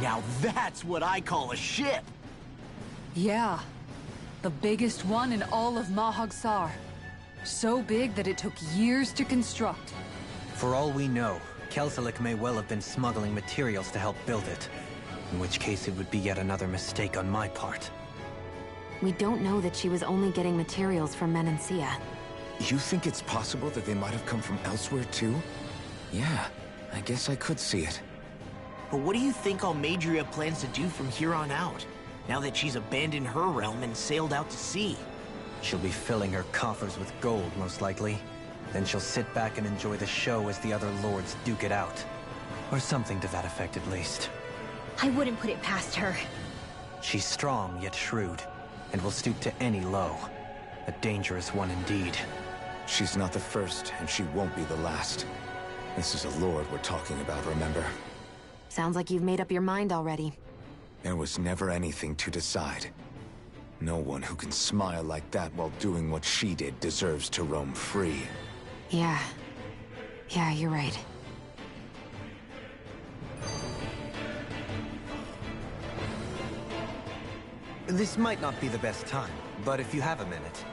Now that's what I call a ship! Yeah. The biggest one in all of Mahag Saar. So big that it took years to construct. For all we know, Kelselik may well have been smuggling materials to help build it. In which case it would be yet another mistake on my part. We don't know that she was only getting materials from Menancia. You think it's possible that they might have come from elsewhere too? Yeah, I guess I could see it. But what do you think Almeidrea plans to do from here on out, now that she's abandoned her realm and sailed out to sea? She'll be filling her coffers with gold, most likely. Then she'll sit back and enjoy the show as the other lords duke it out. Or something to that effect, at least. I wouldn't put it past her. She's strong, yet shrewd, and will stoop to any low. A dangerous one indeed. She's not the first, and she won't be the last. This is a lord we're talking about, remember? Sounds like you've made up your mind already. There was never anything to decide. No one who can smile like that while doing what she did deserves to roam free. Yeah. Yeah, you're right. This might not be the best time, but if you have a minute.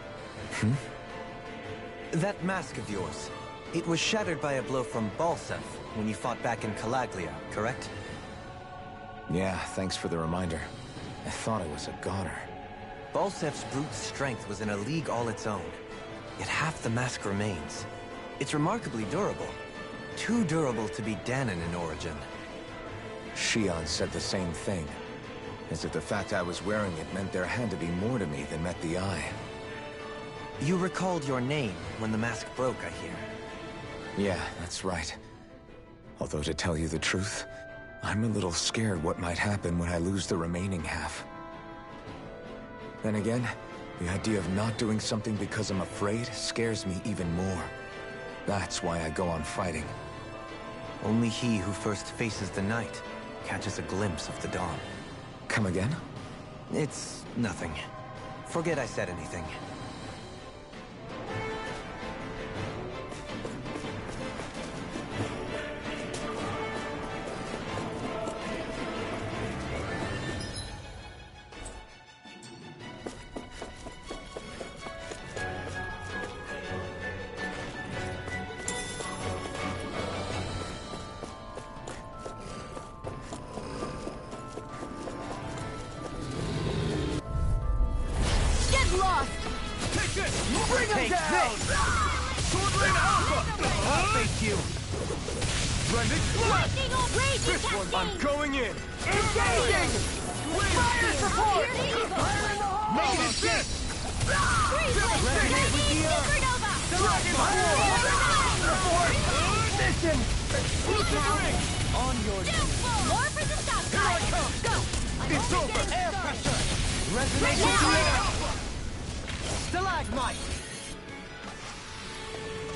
That mask of yours, it was shattered by a blow from Balseph when you fought back in Calaglia, correct? Yeah, thanks for the reminder. I thought it was a goner. Balsef's brute strength was in a league all its own, yet half the mask remains. It's remarkably durable. Too durable to be Dahnan in origin. Shion said the same thing. As if the fact I was wearing it meant there had to be more to me than met the eye. You recalled your name when the mask broke, I hear. Yeah, that's right. Although to tell you the truth, I'm a little scared what might happen when I lose the remaining half. Then again, the idea of not doing something because I'm afraid scares me even more. That's why I go on fighting. Only he who first faces the night catches a glimpse of the dawn. Come again? It's nothing. Forget I said anything.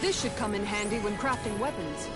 This should come in handy when crafting weapons.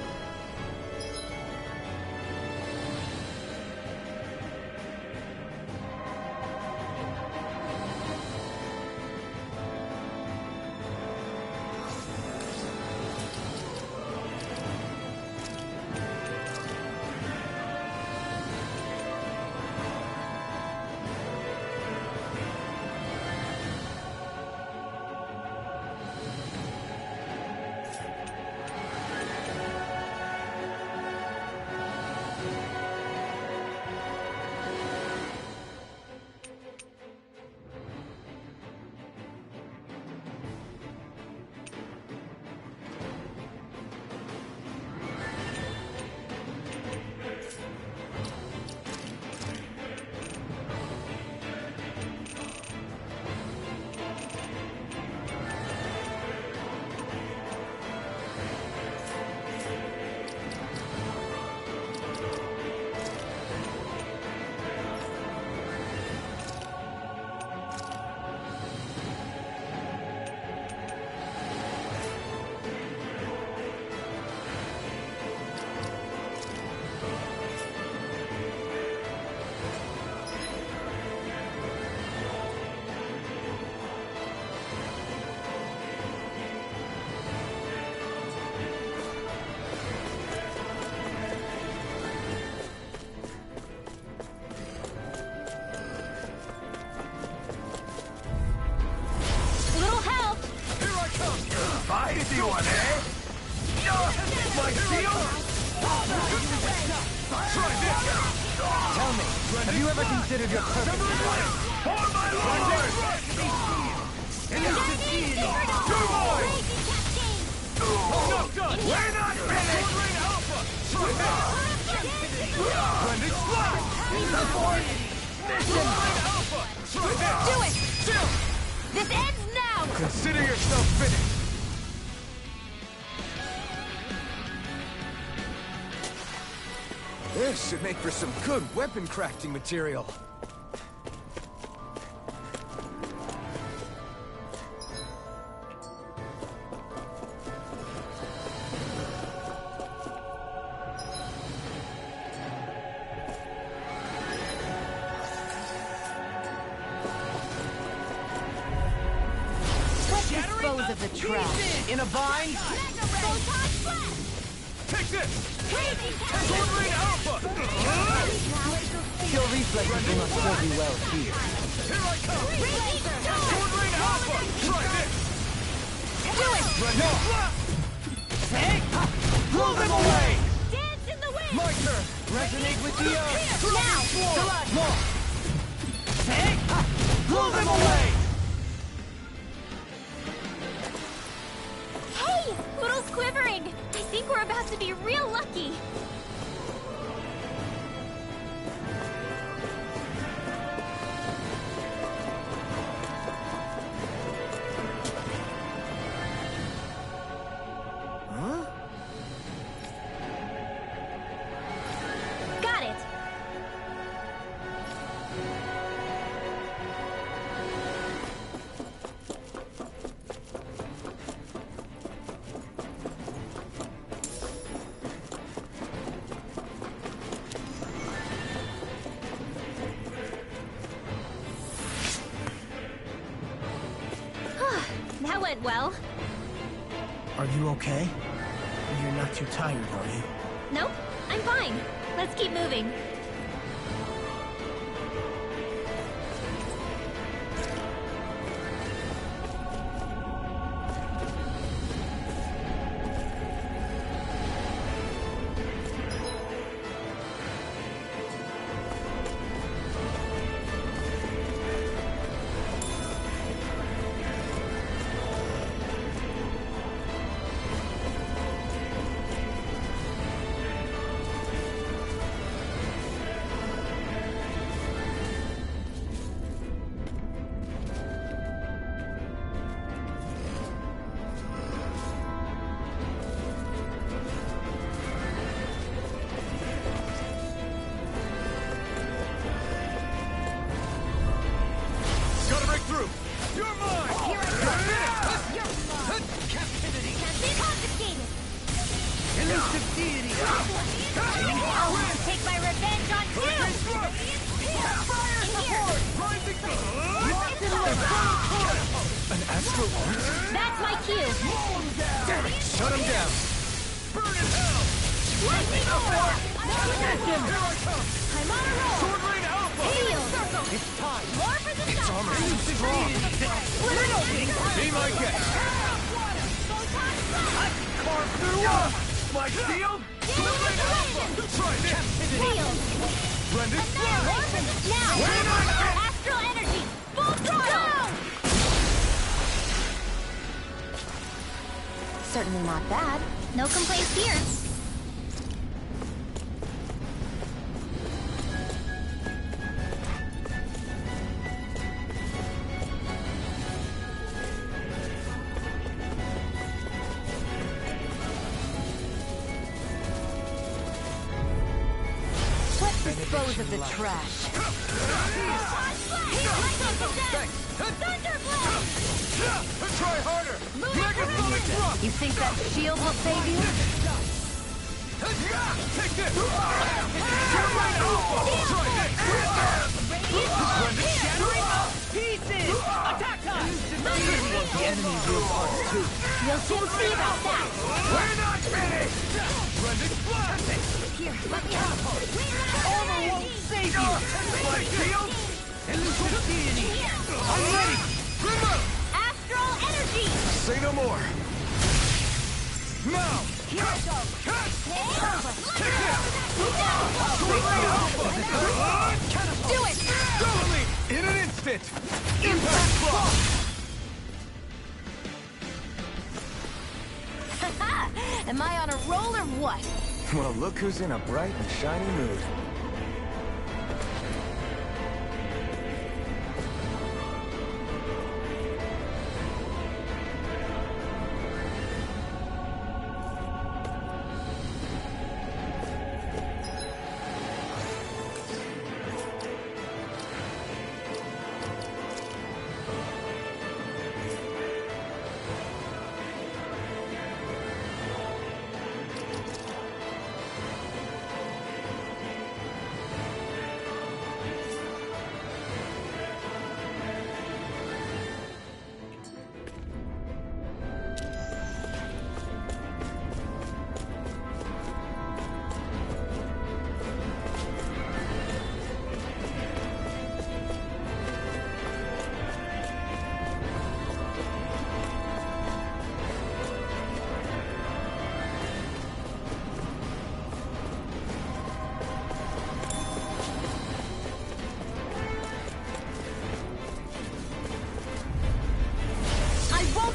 Have you ever considered your purpose in life? For my lord! Not done! We're not finished! Sword Rain Alpha! Try this! Blended Slash! Sword Rain Alpha! Try this! Do it! Chill! This ends now! Consider yourself finished! This should make for some good weapon crafting material. Let's dispose of the trash. In a bind? Take this! Sword Rain Alpha! Your reflexes will not serve you well here. Here I come! Sword Rain Alpha! Try this! Do it! No! Blow them away! Dance in the wind! My turn! Resonate with the earth! Now! Blow them away! Hey! Poodle's quivering! I think we're about to be real lucky! Got it! That went well. Are you okay? You're not too tired, are you? Nope, I'm fine. Let's keep moving. Gotta break through! You're mine! Here I come! You're mine! Captivity! Can't be confiscated! Elusive deity! I'll take my revenge on you! Fire In here! Rising An astral art? That's my cue! Damn it! Shut him down! Burn in hell! Lightning bolt! Here I come! I'm on a roll! Sword Rain Alpha! Heal! It's time! More for the sun! Elusive deity! Be my guest! Carve through us! My shield! Sword Rain Alpha! Try this! Heal! Blended More Slash! for the... Now! Astral energy! Full throttle! Certainly not bad. No complaints here. Let's dispose of the trash. Try harder! Megasonic thrust! You think that shield will save you? Take this! Sword Rain Alpha! Try this! Blended Shattering! Pieces! Attack time! The enemy will part too. We'll soon see about that. We're not finished! Blended Blast! Here, let me help. Armor won't save you! My shield! Elusive deity! I'm ready! Remote! Astral energy! Say no more! Now! Here I go. Cut! Take Sword Rain Alpha! it! Catapult! it! Impact block! Am I on a roll or what? Well, look who's in a bright and shiny mood.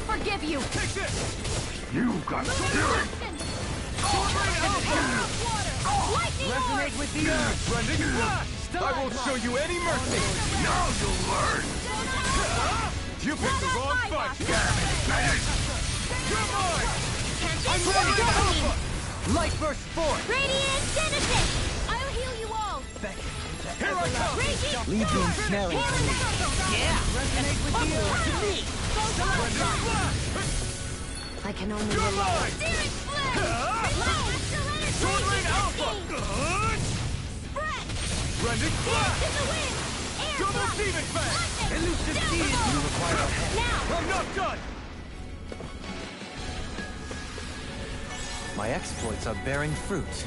Forgive you! Take this! You got spirit! Resonate with the earth! Rending blast! I won't show you any mercy! Now you'll learn! You picked the wrong fight! Damn it, finish! You're mine! I'm ready to go! Light burst forth! Radiant Genesis! I'll heal you all! Here I come! Radiant Legion snaring to me. Yeah! Resonate with the earth! I can only You're rely. mine! Searing Flame! Sword Rain Alpha! Spread! Rending blast! To the wind! Air Double blast! Demon Fang! Elusive Deity! You require a hand. Now! I'm not done! My exploits are bearing fruit.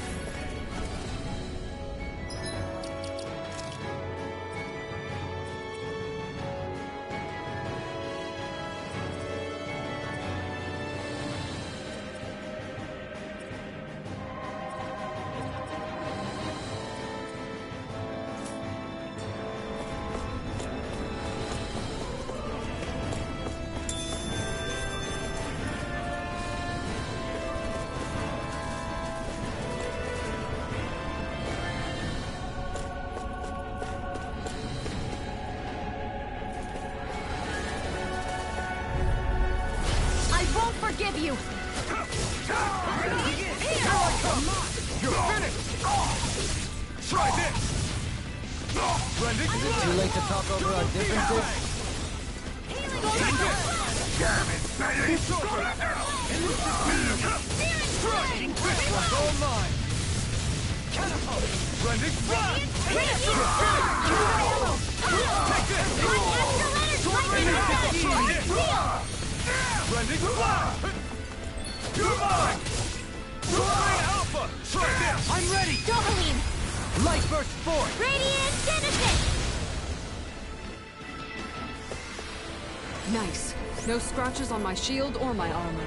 Forgive you! You're finished! Try this! Rending Is it too late to talk over our differences? Damn it, finish! This one's all mine! Catapult! Rending blast! Take this! Sword Rain Alpha! Try this! Rending blast! You're mine! Sword Rain Alpha! Try this! I'm ready! Dovaline! Light burst forth! Radiant Genesis! Nice. No scratches on my shield or my armor.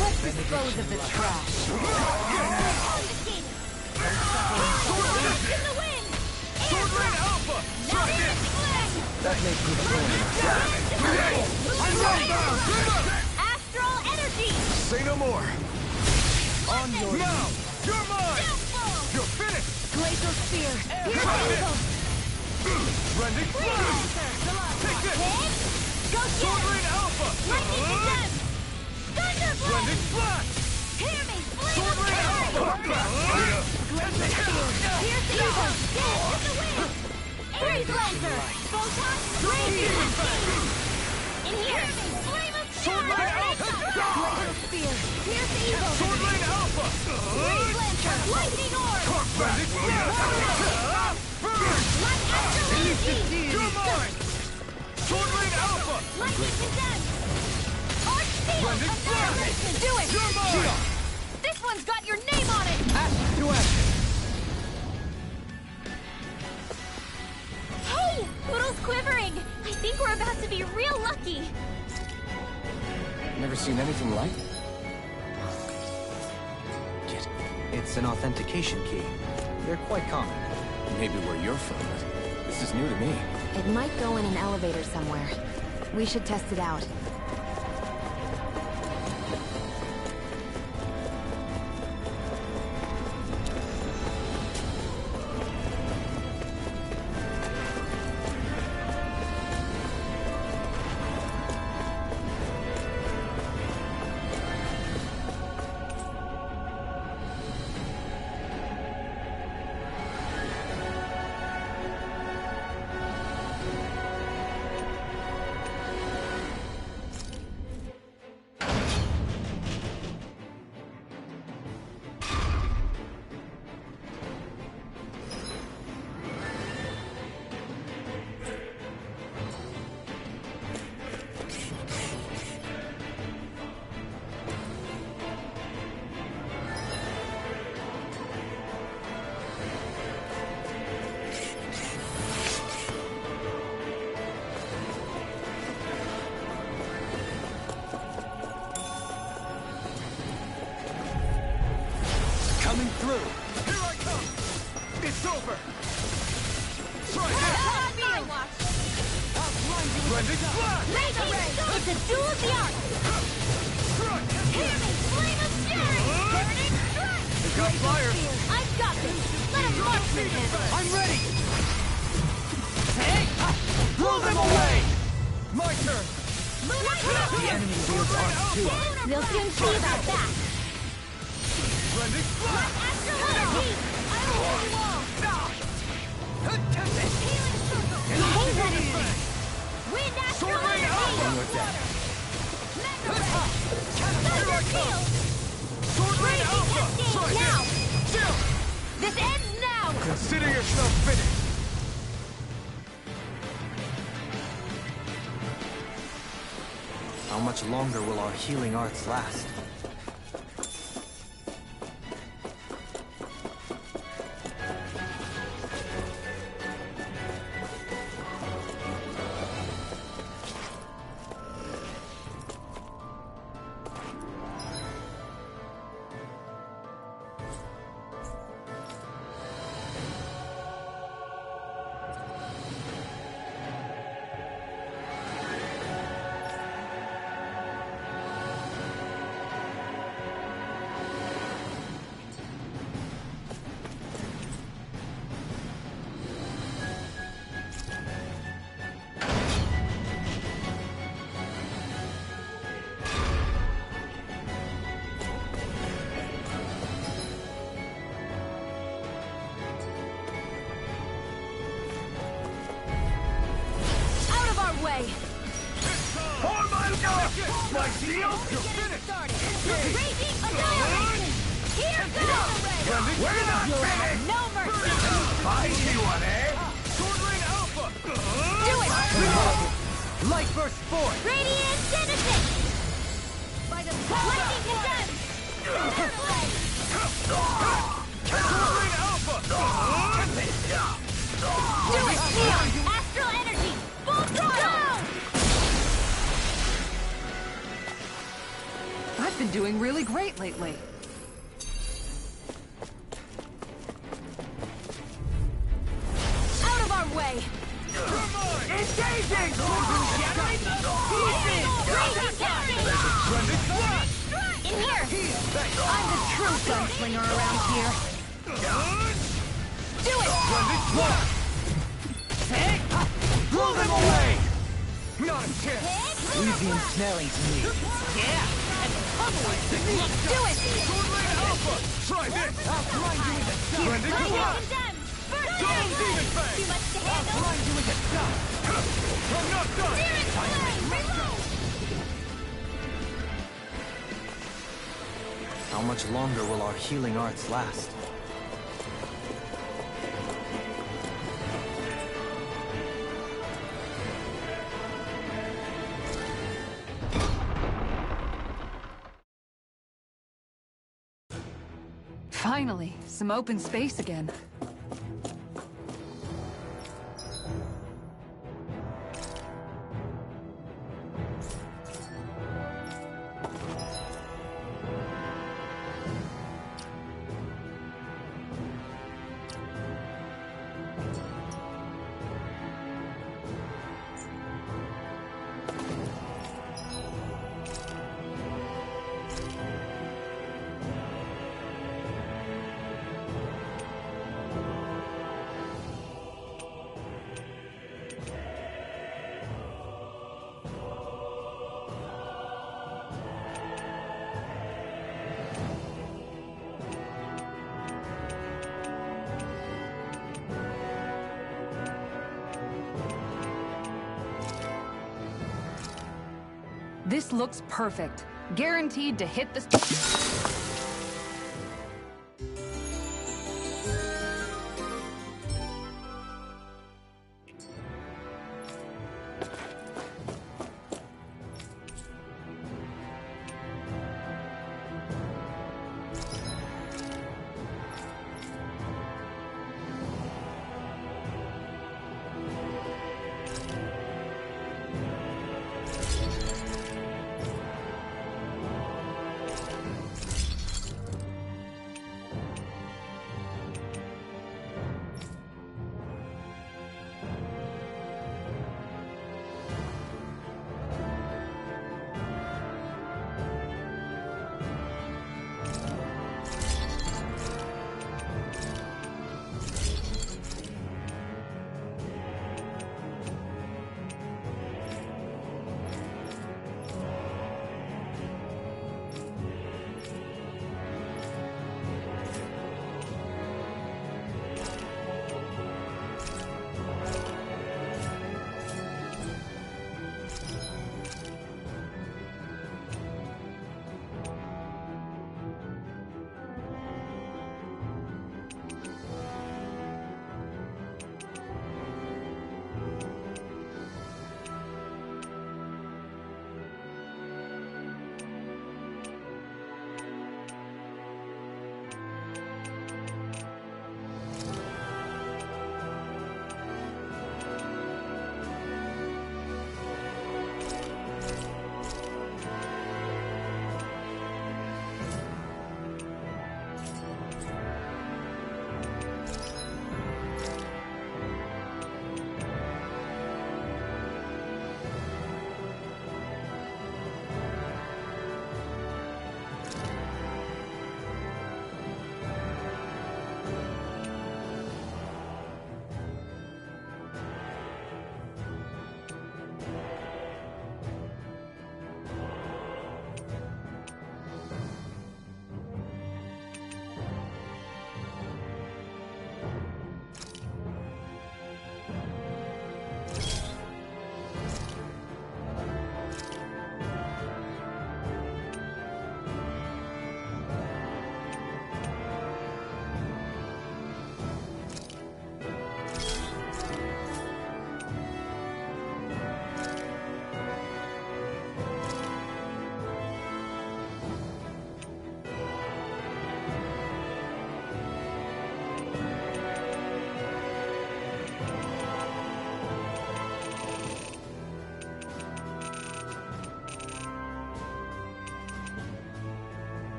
Let's dispose of the trash. In the wind! Sword Rain Alpha! Try this! That makes me feel Astral energy! Say no more! on your Now! You're mine! Downfall! You're finished! Glacial spear! Here's Try the this! eagle! Rending blast! Take this! Hit! Go Sword get! Rain Alpha! Lightning condemn! Thunderblade! Rending blast! Hear me! Flame Sword of Rain Terror! Alpha! Glacial spear! Here's the eagle! Dance in the wind! Ares Lancer! Photon! Radiant! In here! Flame of Sword Terror! Rain Alpha! Glacial spear! Here's the eagle! Sword Rain Alpha! Ares Lancer! Lightning orb! Rending blast! Burn! Light astral energy! You're mine! Sword Rain Alpha! Lightning condemn! Arch field Rending annihilation! Do it! You're mine! seen anything like it? It's an authentication key. They're quite common. Maybe where you're from, but this is new to me. It might go in an elevator somewhere. We should test it out. Coming through. Here I come. It's over. Try this. I'll blind you with blending flash. Laser ray! It's a duel of the arts! Hear me! Flame of fury! Burning strike! They got fire. I've got this! Let a marksman handle it! I'm ready. Hey! Blow them away. My turn. The enemy wields arts too. We'll soon see about that! Blending flash. Astral energy! I will hold you all! Healing circle! Haze energy! Wind astral Sword Rain Alpha! energy! Mega ray! Thunder field! Sword Rain Alpha. Try Now! this. Chill. This ends now! Consider yourself finished. How much longer will our healing arts last? Way. For my God! My shield! You're finished. Raging annihilation! Here goes! We're not finished! No mercy! I see one, eh? Sword Rain Alpha. Do it! Light burst forth. Radiant Genesis! By the lightning condemned! Airblade! Sword Rain Alpha. Do it, Leon! Astral energy! Full throttle! I've been doing really great lately. Out of our way! Engaging! Raging casting! Blending flash. In here! I'm the true gunslinger around here! Do it! Blending flash. Blow them away. Not a chance. Easy and snaring to me. Do it! Sword Rain Alpha. Try this. I'll blind you with a shot. Blending Lightning flash. condemned! First Storm aid! Demon Too Fang. much to handle! Blind you with a shot. I'm not done. Searing flame! Reload! How much longer will our healing arts last? Finally, some open space again. This looks perfect. Guaranteed to hit the...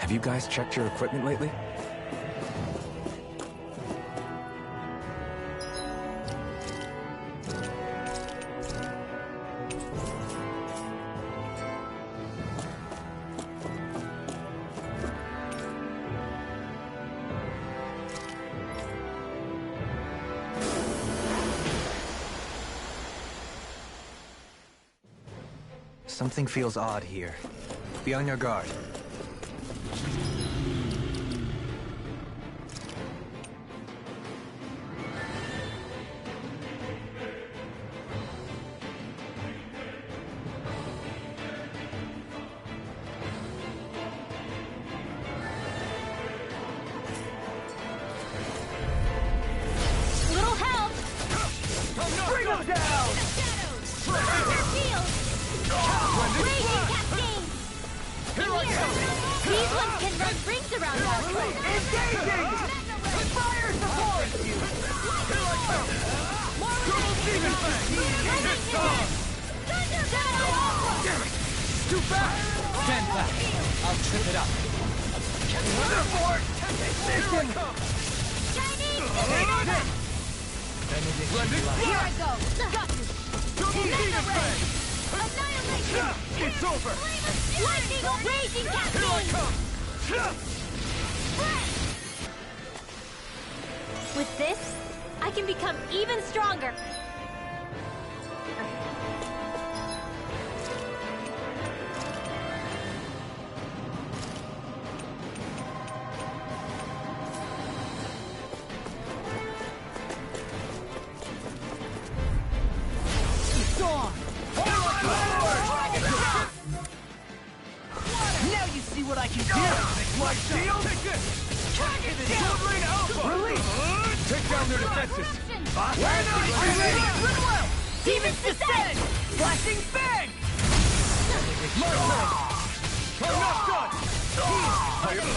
Have you guys checked your equipment lately? Something feels odd here. Be on your guard. Little help! Bring him down! Shadows! Thunder field! Raging Engaging! Fire support! Double Demon Fang! Too fast! Stand back. I'll trip it up. Thunderbolt! Here I come! Blending Here I Blast! go! Got you! Double Demon Fang! Annihilation! It's over! Lightning raging Here I cascade! come! With this, I can become even stronger. Now you see what I can do! My shield! Take this! Sword Rain Alpha! Release! Take down their defenses! Demons descend! Flashing Fang! My turn! I'm not done! I am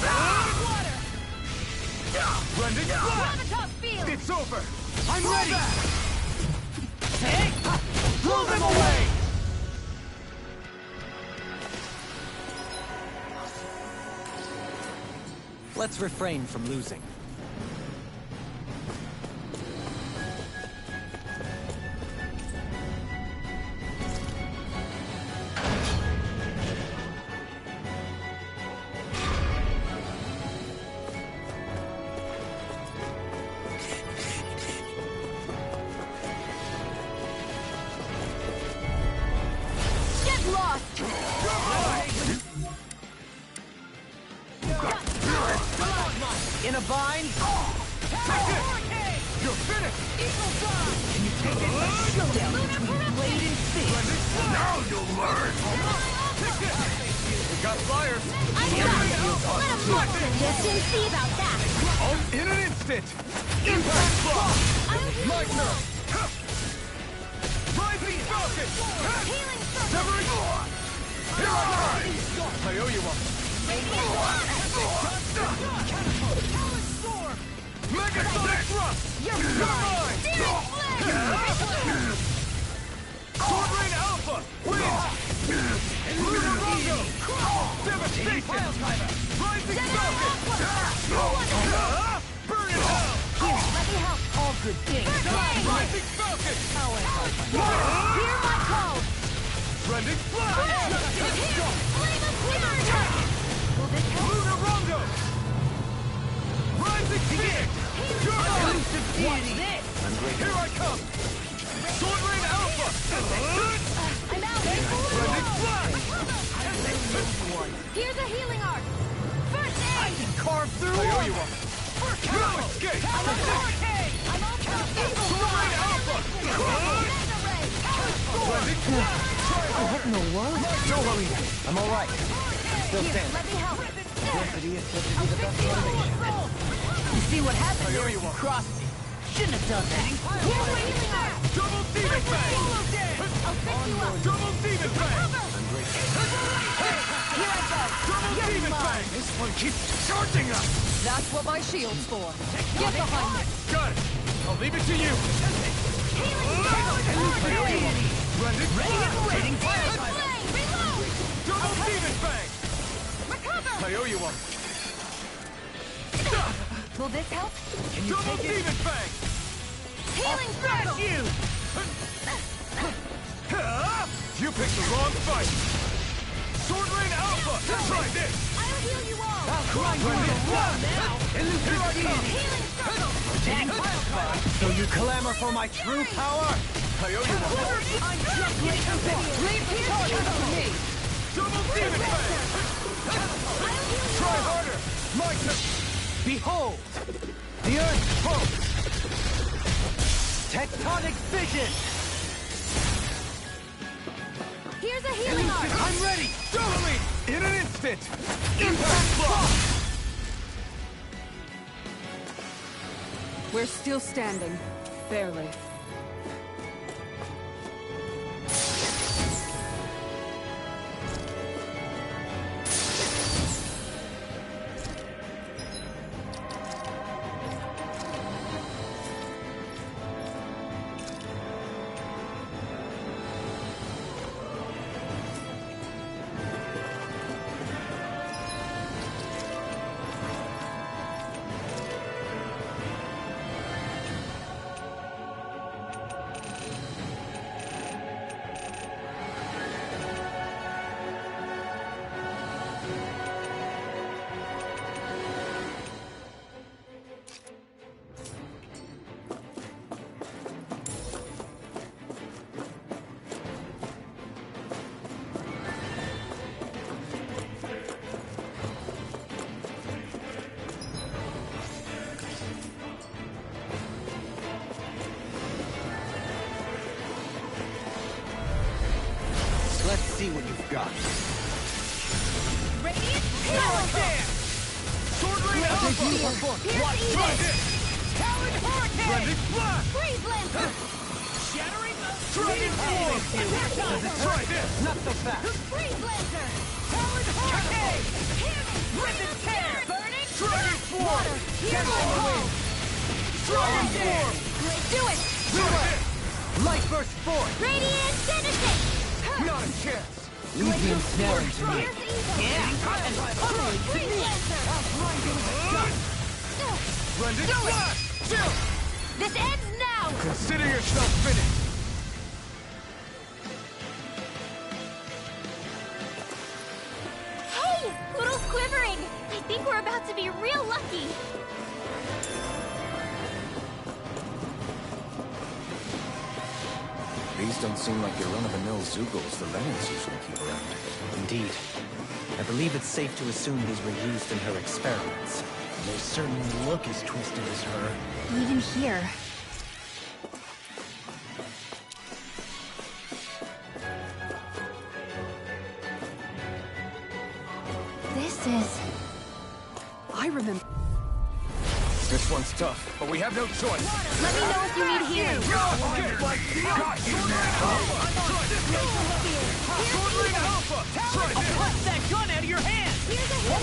Blending Blast! Gravitas field! It's over! I'm ready! Blow them away! Let's refrain from losing. Get lost! In a bind? You're finished! Showdown between Blade and Fist. Now you'll learn! We got flyers! I got it! Let him march and just didn't see about that! Oh, in an instant! Impact Block! My turn! Rising Falcon! Healing Severing! Here I come! I owe you one! Megasonic Thrust! You're You're mine! Searing Flame! Sword Rain Alpha! Wins! Lunar Rondo! Devastation! Rising Falcon! Burn in hell! Here, let me help! All good things. Rising Falcon! Hear my call! Blending Flash! Flame of Quiver! Will this help? Lunar Rondo! Rising Phoenix! You're mine! Watch this! Here I come! Sword Rain Alpha! I'm out! Blending Flash! Here's a healing art! First aid! Carve through I owe you one! No escape! I'm on top! Sword Rain Alpha! Blending Flash! What in the world? Don't worry. I'm all right. I'm still Here, standing. let me help! Density is said to be the best motivation. You see what happened I owe there? you You one. crossed me. Shouldn't have done that. Here's a healing art! Double Demon Fang! I'll fix you up! Double Demon Fang! Here I go! Double Demon Fang! This one keeps charging us! That's what my shield's for. Get behind me. Got it! I'll leave it to you! Blending Flash! Reload! Double Demon Fang! Recover! I owe you one! Will this help? Double Demon Fang! Healing circle! You picked the wrong fight! Sword Rain Alpha! Try this! I'll heal you all! Blending Flash! Here I come! Healing circle! So you clamor for my true power? I owe you one! Leave the target to me. Double Demon Fang! Try harder! My turn! Behold! The Earth pulse! Tectonic vision! Here's a healing art! I'm ready! Dominate! In an instant! Impact Block! We're still standing. Barely. got? Radiant Power Dance! Sword Ring Alpha! Watch this! Talon Hurricane! Blending Blast! Freeze Lancer! Shattering Dragon Form! Try this! Not so fast. Freeze Lancer! Talon Hurricane! Rip and Tear! Burning Dragon Form! Here's Hole! Dragon Form! Do it! Light burst forth. Radiant Finishing! Not a chance! Leave the ensnaring to me. Here's Evil! Yeah, and finally to Freeze me. Lancer! Blending Blast! Chill! This ends now! Consider yourself finished! Hey! Poodle's quivering! I think we're about to be real lucky! These don't seem like your run-of-the-mill Zoogles the Lennons usually keep around. Indeed. I believe it's safe to assume these were used in her experiments. They certainly look as twisted as her. Even here. This is... I remember. This one's tough, but we have no choice. Let me know if you need healing! Okay, got you now! Try this! Sword Ring Alpha! Try this! Punch that gun out of your hand. Here's a hit!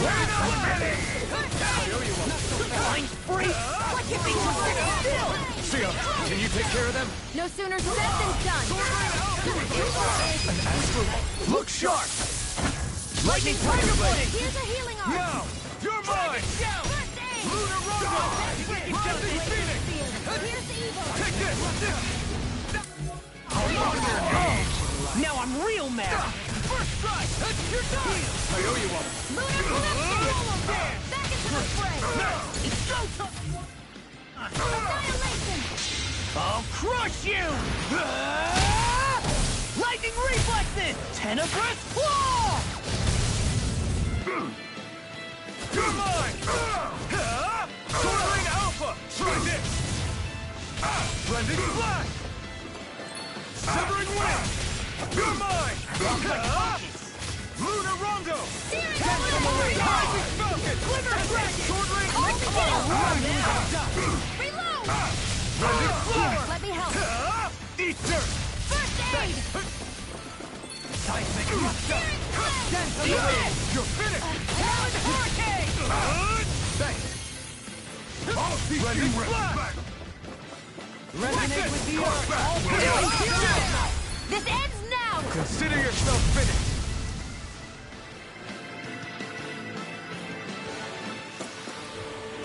Flying free. Why can't they just sit still? Sia, can you take care of them? No sooner said than done! An astral... Look sharp! Lightning tiger blade. Here's a healing arm! Now, you're mine! First aid! Lunar Rondo! Rising Phoenix! Here's evil! Take this! Now I'm real mad. First strike! You're done! I owe you one. Lunar Calypso! Back into the fray! It's go time. Annihilation! I'll crush you. Lightning reflexes. Tenebrous claw. You're mine! Sword Ring Alpha! Try this! Blending Blast! Severing Wind! You're mine! Lunar Rondo! Rising Falcon! Quiver Dragon! Sword Ring Arc the Alpha! Reload! Blending Floor! Let me help! Easter! First aid! Time to make a rough jump. Dance on the You're wind. finished! Talon Hurricane! Thanks! Blending Blast! Resonate with the earth. All This ends now! Consider yourself finished!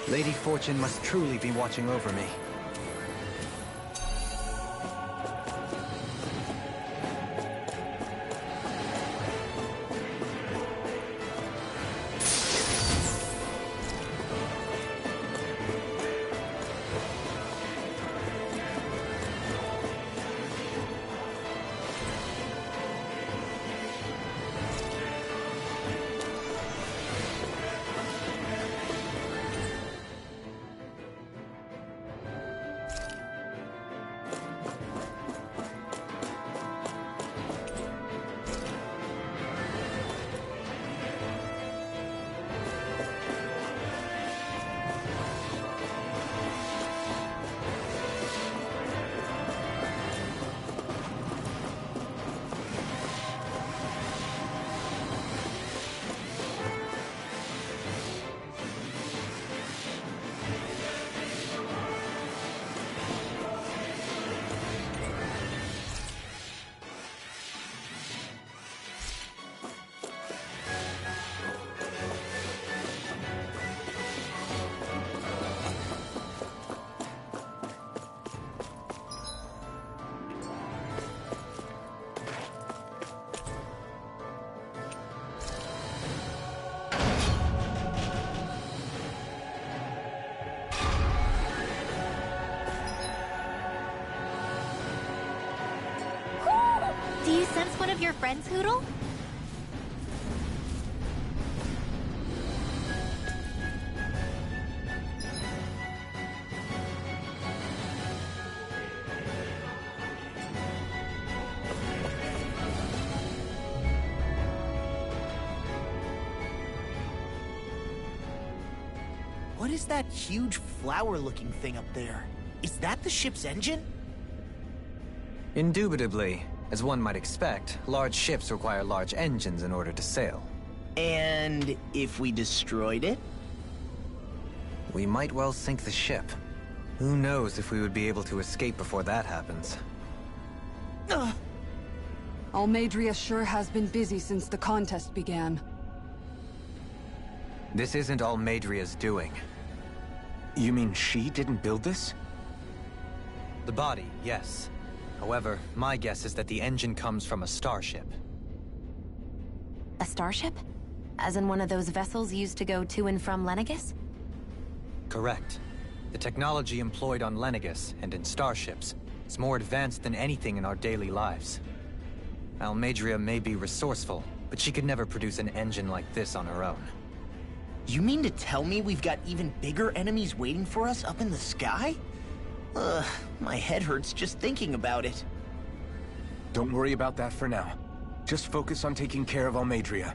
Lady Fortune must truly be watching over me. Do you sense one of your friends, Hootle? What is that huge flower-looking thing up there? Is that the ship's engine? Indubitably. As one might expect, large ships require large engines in order to sail. And if we destroyed it? We might well sink the ship. Who knows if we would be able to escape before that happens. Almeidrea sure has been busy since the contest began. This isn't Almeidrea's doing. You mean she didn't build this? The body, yes. However, my guess is that the engine comes from a starship. A starship? As in one of those vessels used to go to and from Lenegis? Correct. The technology employed on Lenegis and in starships is more advanced than anything in our daily lives. Almeidrea may be resourceful, but she could never produce an engine like this on her own. You mean to tell me we've got even bigger enemies waiting for us up in the sky? Ugh, my head hurts just thinking about it. Don't worry about that for now. Just focus on taking care of Almeidrea.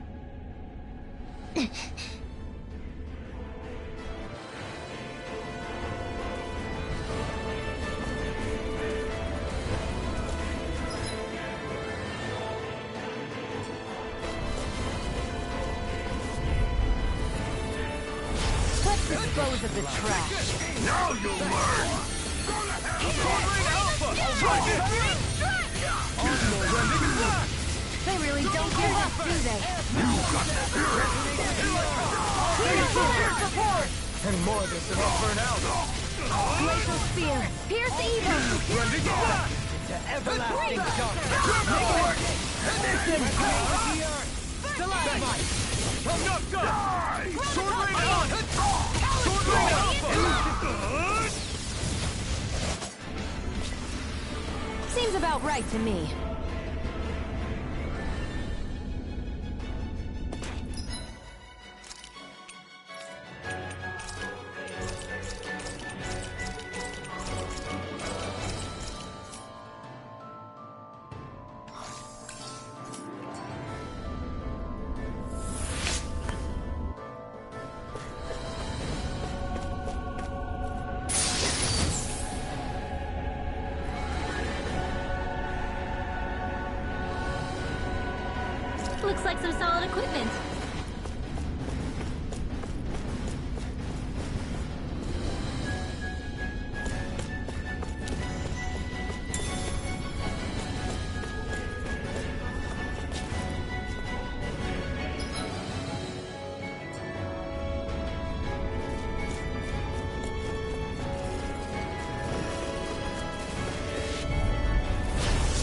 Let's dispose of the trash. Now you'll learn! They really don't give up, do they? Support! Any more of this and I'll burn out. Glacial Spear! Pierce evil! To everlasting darkness. Stalagmite. Sword Rain on! Sword Rain Alpha! Seems about right to me. Looks like some solid equipment.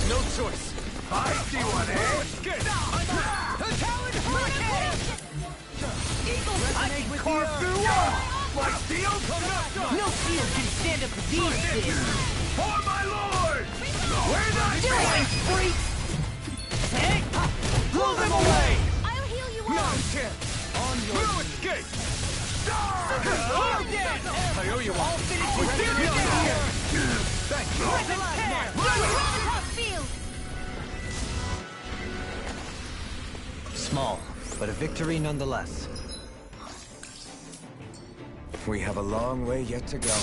No choice. I see one, eh? Escape! I can carve through walls! My steel? No shield can stand up to these things! For my lord! Where the Do it, freak! Hey! Blow them away! I'll heal you No all. chance! No escape! I owe you one. Thank you. Tough field. Small, but a victory nonetheless. We have a long way yet to go.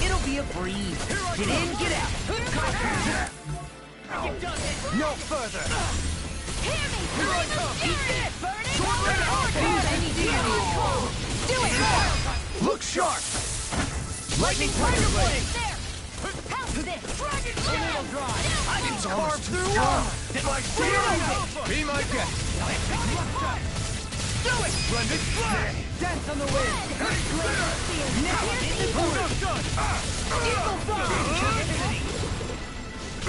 It'll be a breeze. Get in, get out. No further! Hear me! Here I come! Sword Rain Alpha! Do it! Look sharp! Lightning Tiger Blade! There! How's this? Dragon I can carve through walls! My steel! Be my guest! Do it! Splendid flag! Dance on the wind. Now I'm in the groove! Eagle Fang!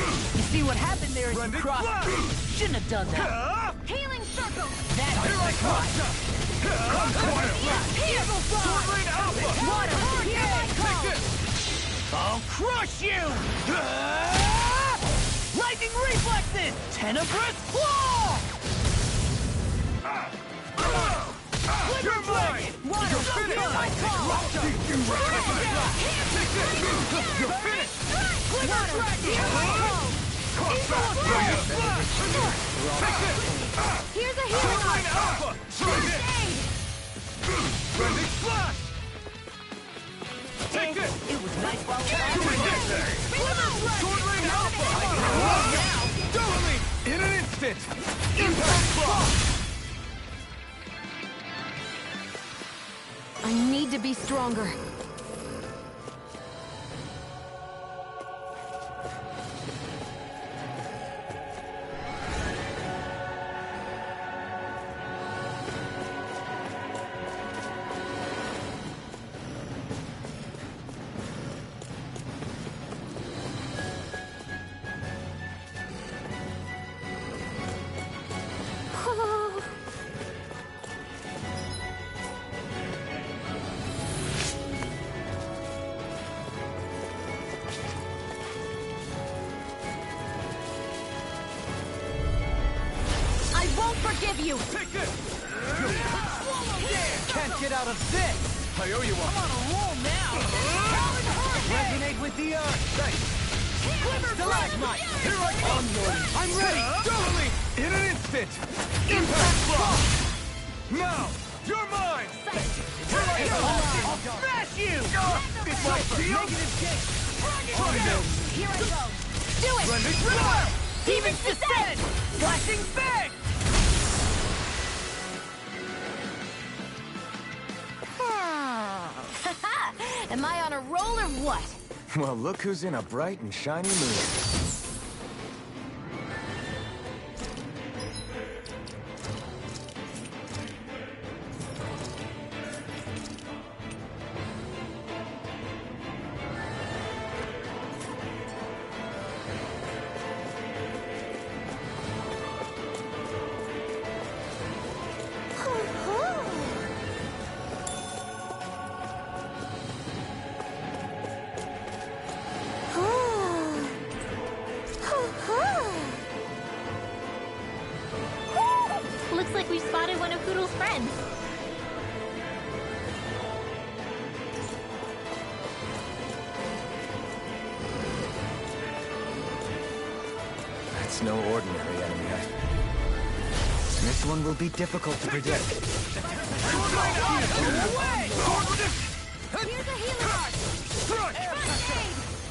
You see what happened there as you Splendid crossed? flag! Shouldn't have done that. Healing circle! That Here I come! Eagle Sword Rain Alpha! Water! Here I Take come! this! I'll crush you! Lightning reflexes! Tenebrous claw! You're mine! Water! You're finished! Here I come! Here's a healing Alpha! Try this! Blending Splash! Take this! It was nice while it Doing lasted. this! Sword Lane Alpha! Totally! In an instant! Impact Block! I need to be stronger. Forgive you! Take this! Can't get out of this! I owe you one. I'm on a roll now! Resonate with the earth! Thanks! Stalagmite! Here I come! I'm ready! Totally! In an instant! Impact Block! Now! You're mine! Here I come! I'll smash you! It's my deal! Try this! Here I go! Do it! Blending Splash! Demon's Descent! Flashing Fang! Am I on a roll or what? Well, look who's in a bright and shiny mood. Looks like we spotted one of Poodle's friends. That's no ordinary enemy. This one will be difficult to predict. Here's a healing art! Front!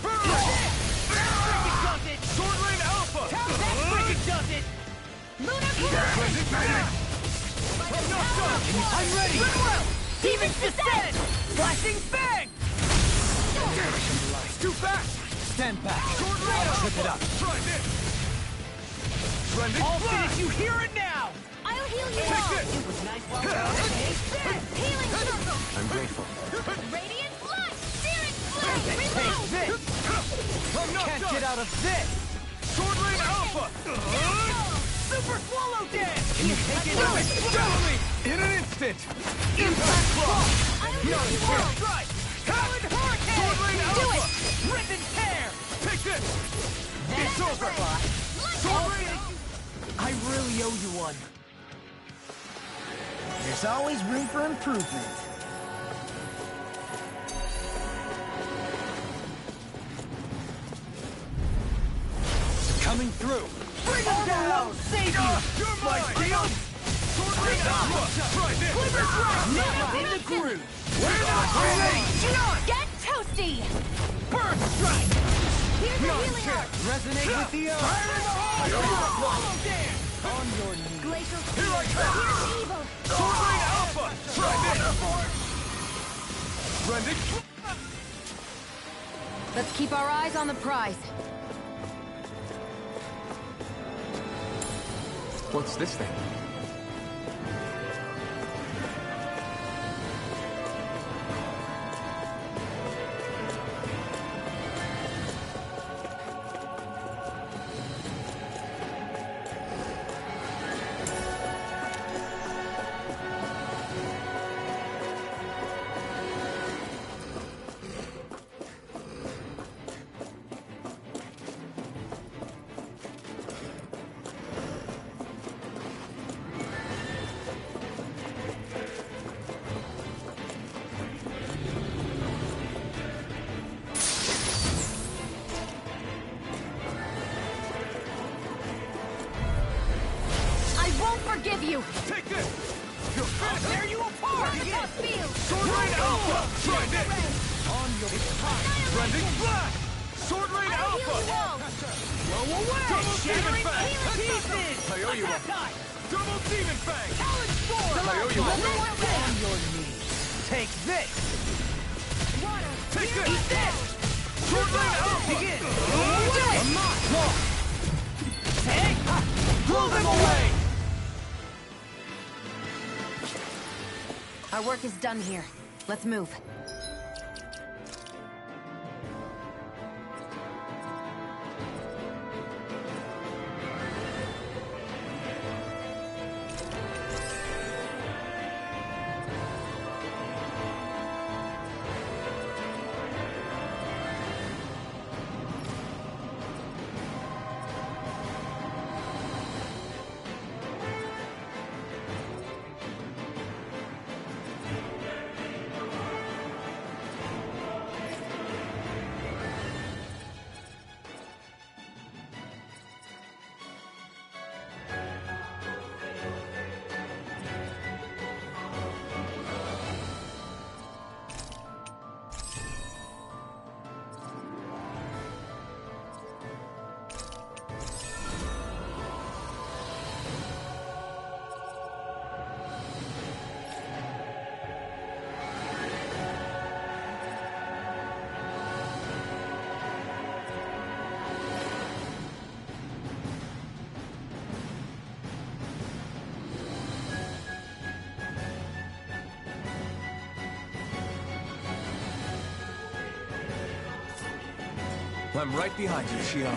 Front aid! Sword Lane Alpha! Lunar Parade! I'm ready! Demon's Descent! Flashing Fang! Too fast! Stand back! Sword Lane Trip Alpha! it up! Try this! Blending I'll Splash! finish you here and now! I'll heal you Take all! this! It was nice while it lasted. Healing Circle! I'm grateful. Radiant Flush! Searing Flame! Reload! This! I'm knocked Can't up! get out of this! Sword Lane Alpha! Super Swallow Dance! Can you take it? Totally! In an instant! Impact Block! I'll heal you all! Strike! Talon Hurricane! Sword Lane Do Alpha! it! Rip and tear! Take this! It's over! Sword Lane! I really owe you one. There's always room for improvement. Coming through! Bring him down! Save you! You're My mine! deal! Sword Lane Alpha! Try this! Now in the groove! We're not ready! Get toasty! Burst strike! Here's a healing art! Resonate with the earth! Swallow Dance! On your knees! Glacial Here I Spear! come! Here's evil! Sword Lane Alpha! Try this! Blending Let's keep our eyes on the prize. What's this thing? Force field! Sword Rain Alpha! Try this! Rending Blast! Sword Rain Alpha! Blow away! Double Demon Shattering Fang! pieces! Hyoyua! Double Demon Fang! Challenge form! Hyoyua! On your knees. Take this! Take this! Eat this! Sword Rain Alpha! Begin! Launch! Take! Blow them away! Our work is done here. Let's move. I'm right behind you, Xion.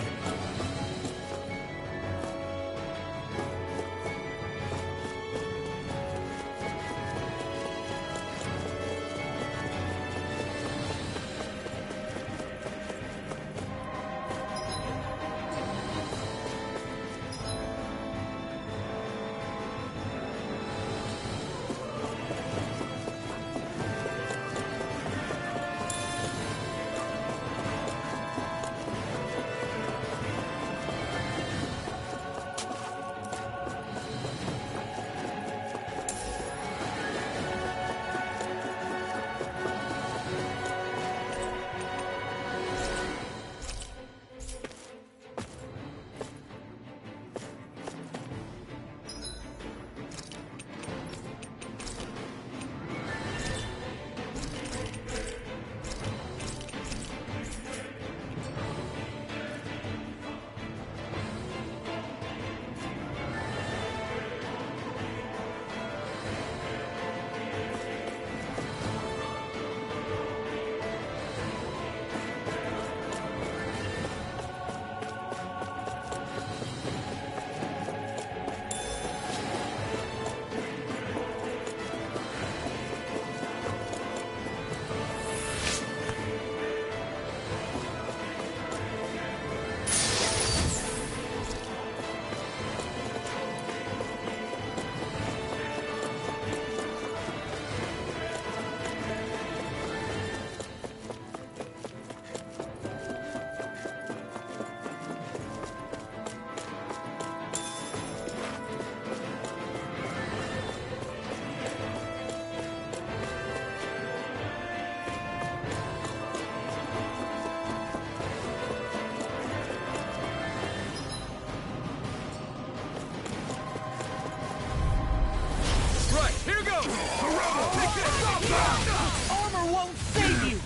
Armor won't save you!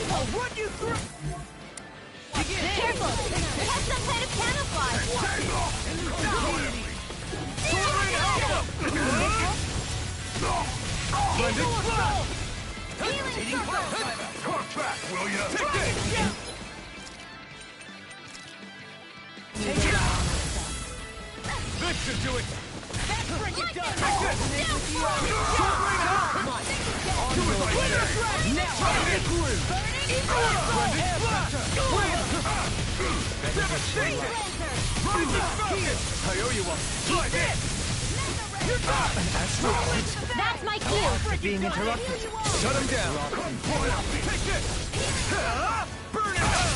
I'll run you through! Careful! It has some kind of camouflage! Healing circle! Come back, will ya? Take this! Take it out! This should do it! That's bring it done! Take this! Sword Rain Alpha! Do it like that! Now I'll get through! Rending Blast! Devastation! Rising Falcon! Hyoyua! Try this! That's my cue! Being interrupted. Shut him down! Take this! Burn it out!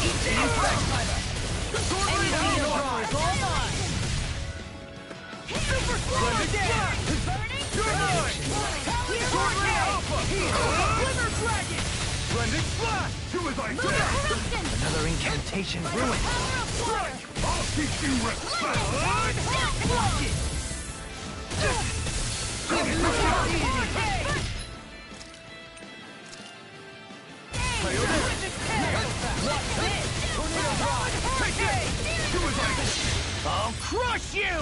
Sword Rain Alpha! Super Blending Blast! You're mine! Sword Ray Alpha! Glimmer Dragon! Blending Blast! Do as I say! Another incantation ruined. Strike! I'll teach you respect! Block it! I'll crush you!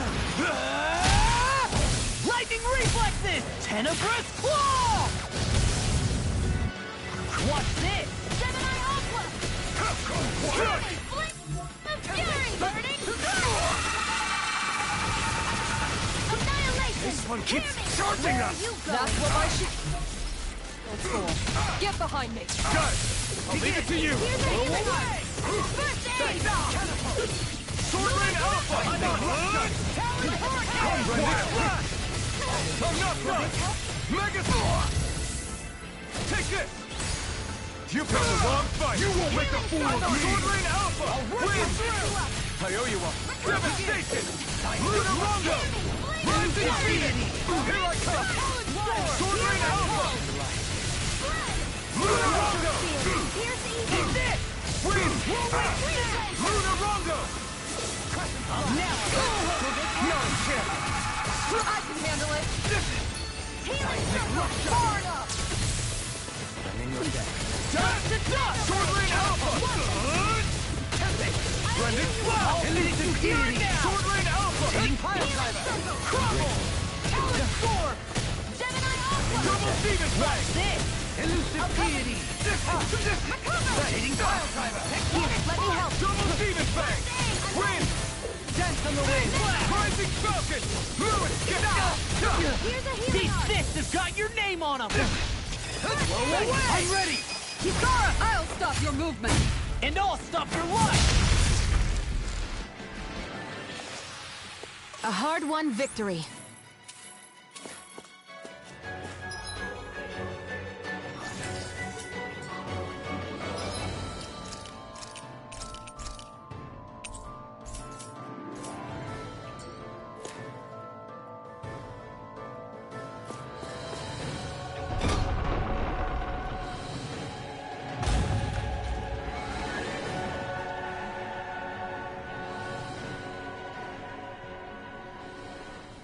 Lightning reflexes! Tenebrous claw! What's this? Gemini Aqua! Blink of Fury! Burning! Annihilation! This one keeps charging us! That's what I should... Let's go. Get behind me. Guys, I'll leave it to you! Away! First aid! Sword Rain Alpha! I'm not good! Blending Blast! I'm not done! Mega Sword! Take this! You picked the wrong fight! You won't make a fool of me! Sword Rain Alpha! Win! I owe you one! Devastation! Lunar Rondo! Rising Phoenix! Here I come! Sword Rain Alpha! Lunar Rondo! Keep this! Win! Lunar Rondo! Now! No chip! I can handle it. Far enough! Dust to dust! Sword Rain Alpha! Blending Blast! Elusive deity! Sword Rain Alpha! Crumble! Talon Storm! Gemini Aqua! Double Demon Fang! This! Elusive deity! Hitting Pile Driver! Let me help! Double Demon Fang! Win! Dance on the wind! Rising Falcon! Lewis, get out! Here's a These healing art! fists have got your name on them! I'm ready! Kikara, I'll stop your movement. And I'll stop your life! A hard-won victory.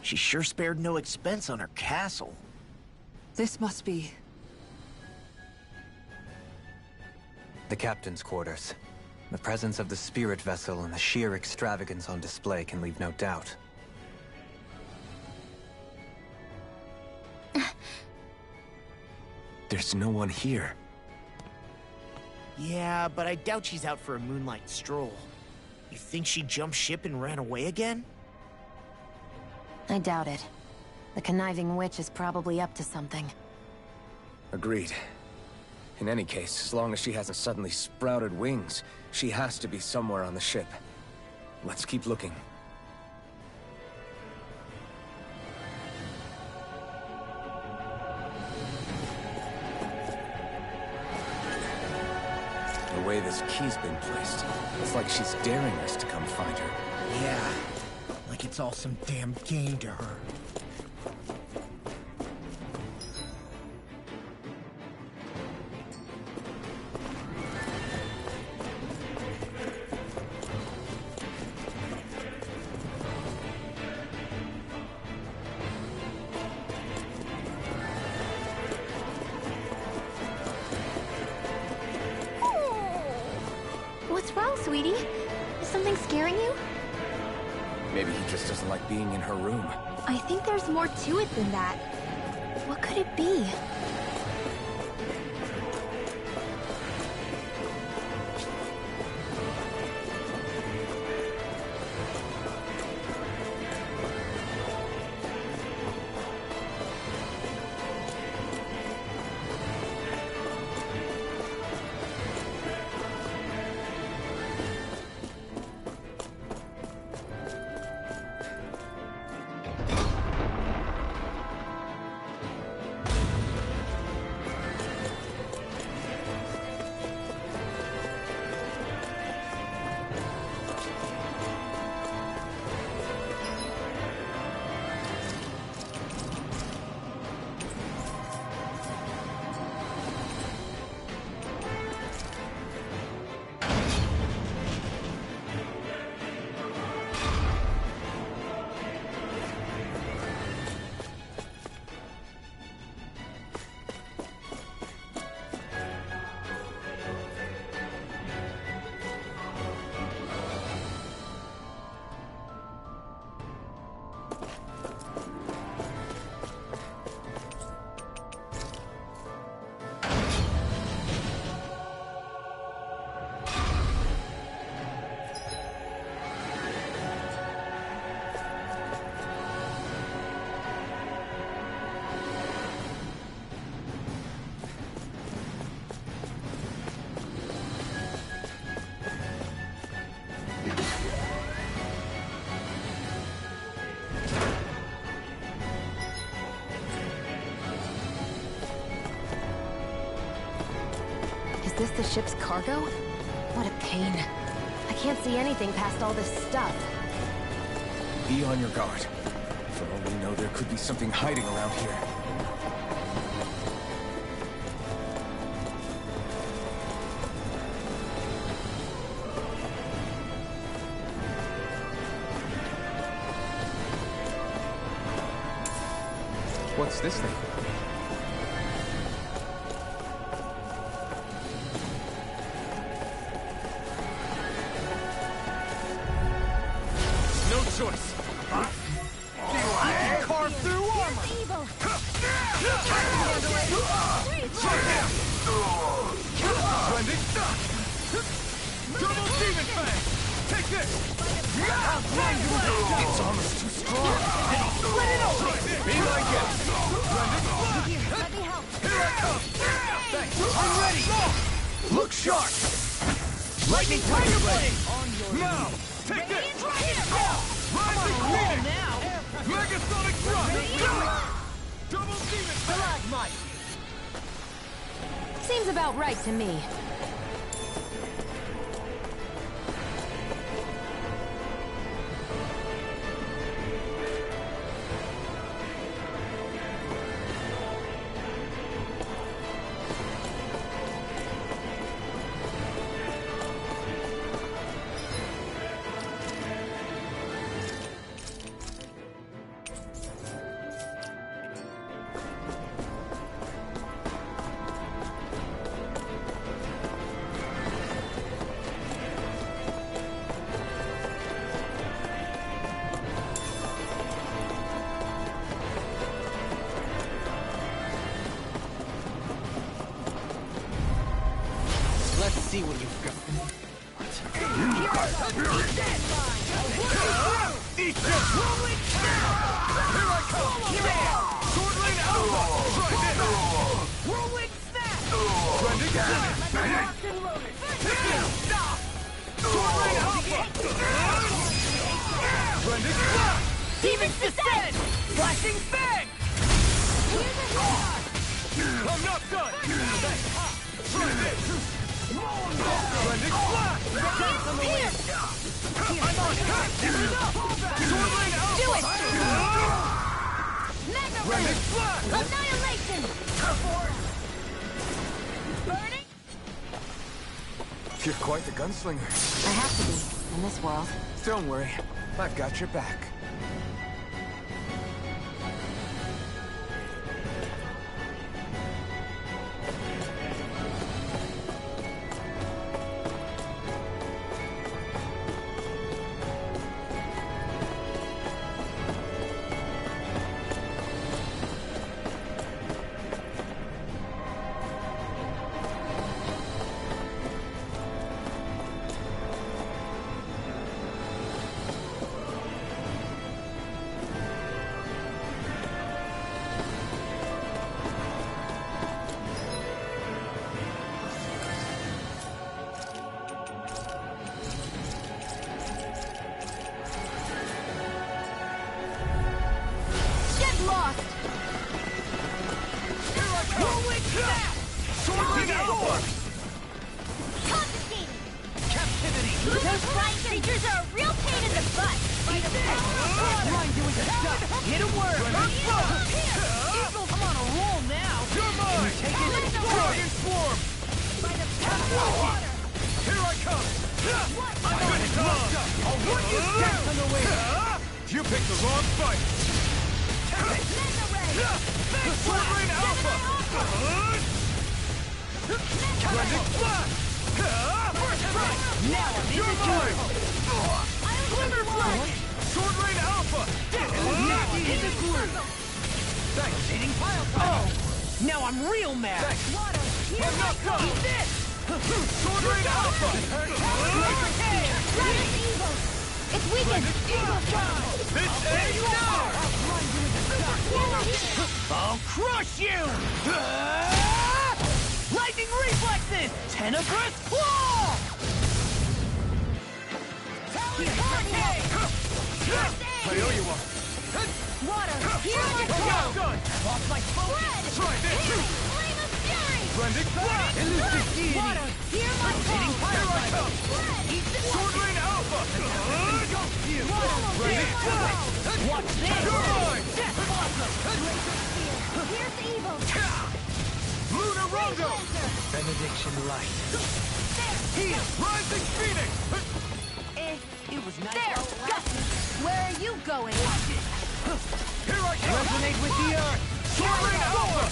She sure spared no expense on her castle. This must be... The captain's quarters. The presence of the spirit vessel and the sheer extravagance on display can leave no doubt. There's no one here. Yeah, but I doubt she's out for a moonlight stroll. You think she jumped ship and ran away again? I doubt it. The conniving witch is probably up to something. Agreed. In any case, as long as she hasn't suddenly sprouted wings, she has to be somewhere on the ship. Let's keep looking. The way this key's been placed, it's like she's daring us to come find her. Yeah, like it's all some damn game to her. What's wrong, sweetie? Is something scaring you? Maybe he just doesn't like being in her room. I think there's more to it than that. What could it be? this the ship's cargo? What a pain. I can't see anything past all this stuff. Be on your guard. For all we know, there could be something hiding around here. What's this thing? No choice. I can carve through armor. Evil. Trending. Double demon fang. Take this. It's almost too strong. Split it open. Be my guest. Trending. Let me help. Here I come. Thanks. I'm ready. Look sharp. Lightning Tiger Blade. Now. Take this. Rising Phoenix. Megasonic Thrust. Double demon fang. Seems about right to me. Let's see what you've got. Eat this! Here I come! Sword Lane Alpha! Try this! Whirlwind Snap! Trending Sword Lane Alpha! Trending Slash! Demon's Descent! Flashing Fang! I'm not done! Try this! Trending Slash! Here! I'm on high! Sword Lane Alpha! Do it! Mega Trending Ray! Slash! Annihilation! Burning? You're quite the gunslinger. I have to be, in this world. Don't worry, I've got your back. Get lost! Whirlwind Snap! Sword Lane Alpha! Confiscating! Captivity! Those flying creatures are a real pain in the butt! Hit a word! Evil! I'm on a roll now! You're mine! Take it! Dragon Swarm! Here I come! I'm on it! I'll run you down on the way! You picked the wrong fight! Mega Ray! Sword Lane Alpha! Trending Flash! First strike! Now I'm in You're the mine! Glimmer Flash! Sword Lane Alpha! Now I'm in the groove! Thanks! Eating pile time! Oh! Now I'm real mad! Thanks! Water! Here I'm not done! Eat this! Sword Lane Alpha! Dragon Evil! It's weakened! Evil Charge! This is now! I'll crush you! Lightning reflexes! Tenebrous claw! I owe you one! Water! Here I I'm not go! done! Off my focus! Try this! Flame of Fury! Blending Blast! Elusive deity! Water, hear my call! Here I come! Eat the Sword Rain Alpha! Engulf you! Blending Blast! Watch this! You're mine! Death Blossom! Here's the evil! Lunar Rondo! Benediction light. Here! Rising Phoenix! It was nice. There! Got you! Where are you going? Here I come! Resonate with the earth! Sword Rain Alpha!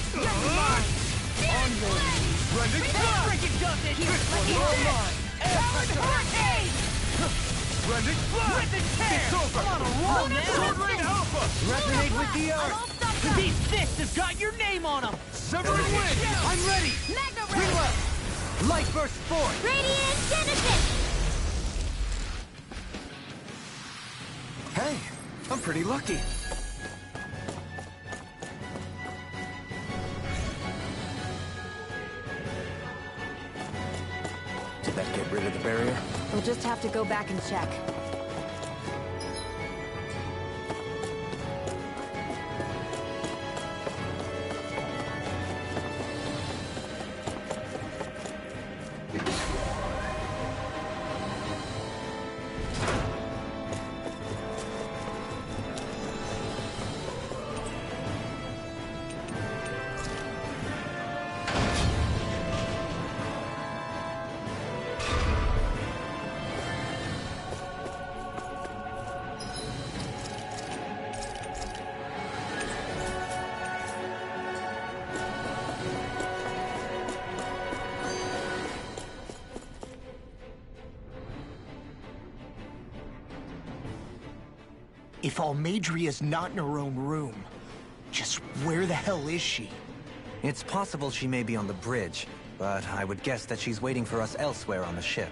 On your knees! Blending Blast! Freaking does it! You're mine! Powered hurricane! Blending Blast! Rip and tear! It's over! I'm on a roll now! Sword Rain Alpha! Resonate with the I'm earth! all stopped up! These fists have got your name on them! Severing Wind! I'm ready! Magna Bring Ray! up! Light burst forth! Radiant Genesis! Hey, I'm pretty lucky. Did that get rid of the barrier? We'll just have to go back and check. If Almadria's not in her own room, just where the hell is she? It's possible she may be on the bridge, but I would guess that she's waiting for us elsewhere on the ship.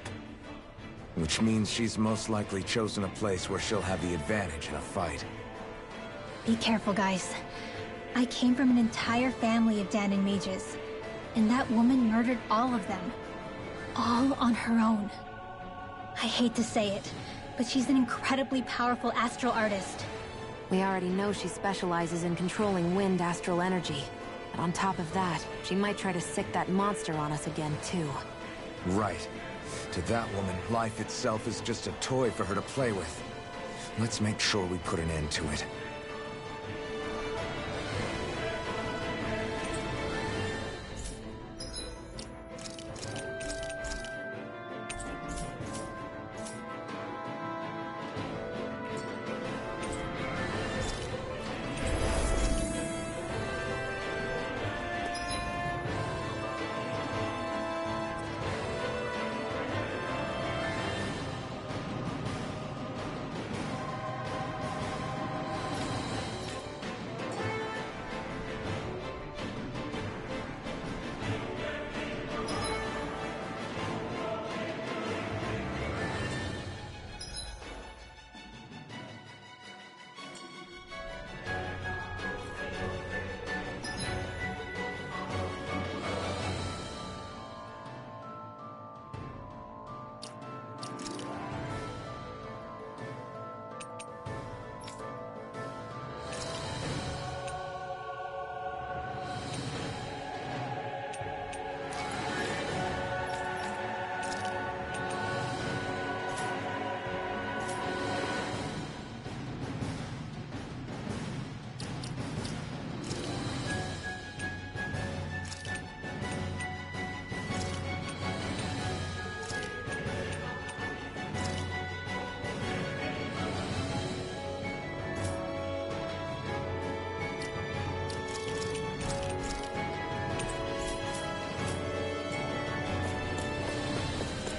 Which means she's most likely chosen a place where she'll have the advantage in a fight. Be careful, guys. I came from an entire family of Dahnan mages, and that woman murdered all of them. All on her own. I hate to say it, but she's an incredibly powerful astral artist. We already know she specializes in controlling wind astral energy. But on top of that, she might try to sick that monster on us again, too. Right. To that woman, life itself is just a toy for her to play with. Let's make sure we put an end to it.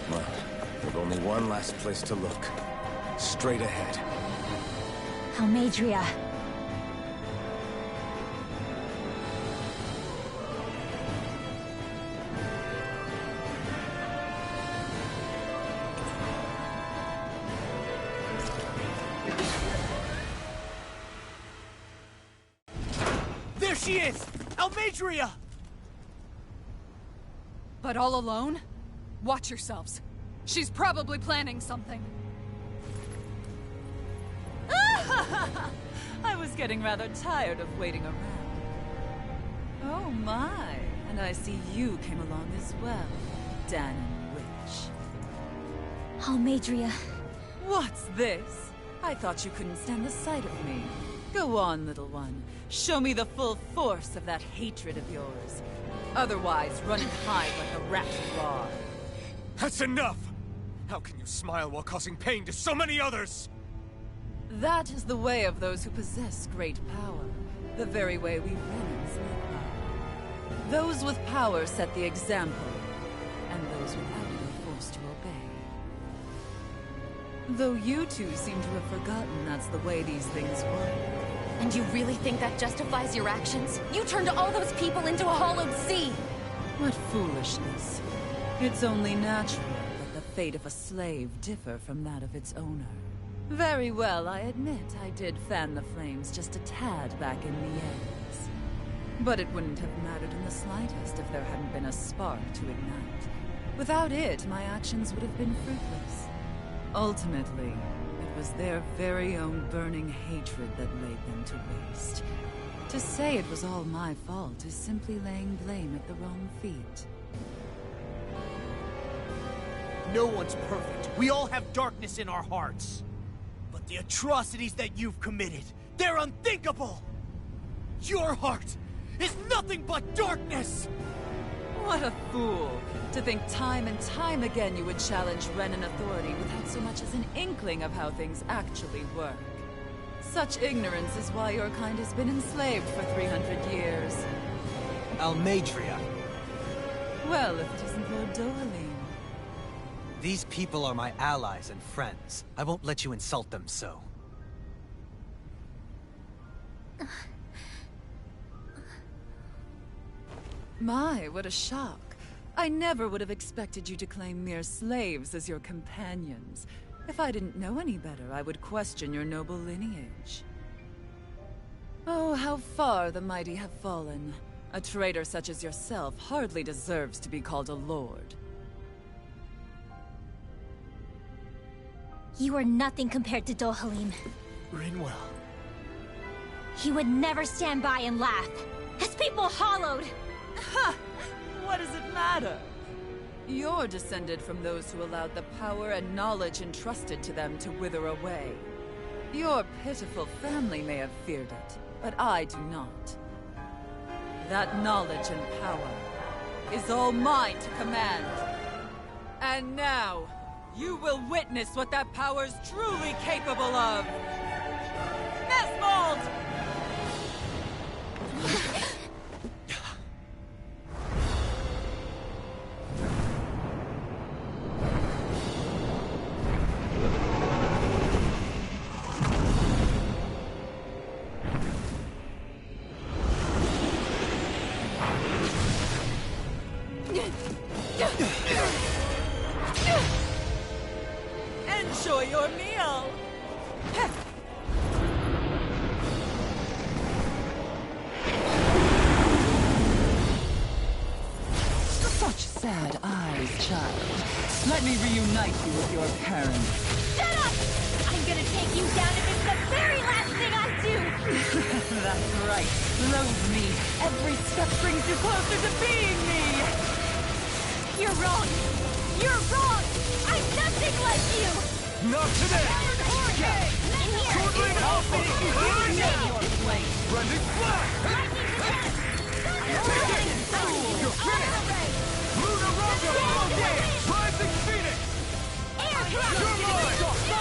Well, with only one last place to look. Straight ahead. Almadria. There she is! Almadria! But all alone? Watch yourselves. She's probably planning something. I was getting rather tired of waiting around. Oh my, And I see you came along as well, Dahnan Witch. Almeidrea. What's this? I thought you couldn't stand the sight of me. Go on, little one. Show me the full force of that hatred of yours. Otherwise, run and hide like a rat you are. That's enough! How can you smile while causing pain to so many others? That is the way of those who possess great power. The very way we Renans live by. Those with power set the example, and those without it are forced to obey. Though you two seem to have forgotten that's the way these things work. And you really think that justifies your actions? You turned all those people into a hollowed sea! What foolishness. It's only natural that the fate of a slave differ from that of its owner. Very well, I admit I did fan the flames just a tad back in Niez. But it wouldn't have mattered in the slightest if there hadn't been a spark to ignite. Without it, my actions would have been fruitless. Ultimately, it was their very own burning hatred that laid them to waste. To say it was all my fault is simply laying blame at the wrong feet. No one's perfect. We all have darkness in our hearts. But the atrocities that you've committed, they're unthinkable! Your heart is nothing but darkness! What a fool! To think time and time again you would challenge Renan authority without so much as an inkling of how things actually work. Such ignorance is why your kind has been enslaved for 300 years. Almeidrea. Well, if it isn't Lord Dohalim. These people are my allies and friends. I won't let you insult them so. My, what a shock. I never would have expected you to claim mere slaves as your companions. If I didn't know any better, I would question your noble lineage. Oh, how far the mighty have fallen. A traitor such as yourself hardly deserves to be called a lord. You are nothing compared to Dohalim. Rinwell. He would never stand by and laugh. His people hollowed! Ha! What does it matter? You're descended from those who allowed the power and knowledge entrusted to them to wither away. Your pitiful family may have feared it, but I do not. That knowledge and power is all mine to command. And now, you will witness what that power's truly capable of! Nesmold! Enjoy your meal! Such sad eyes, child. Let me reunite you with your parents. Shut up! I'm gonna take you down if it's the very last thing I do! That's right. Loathe me. Every step brings you closer to being me! You're wrong! You're wrong! I'm nothing like you! Not today! In here! Sword Ring Alpha! Your flame. Blending Flash! Take it! You're finished! Luna Rondo! Rising Phoenix! You're mine! You're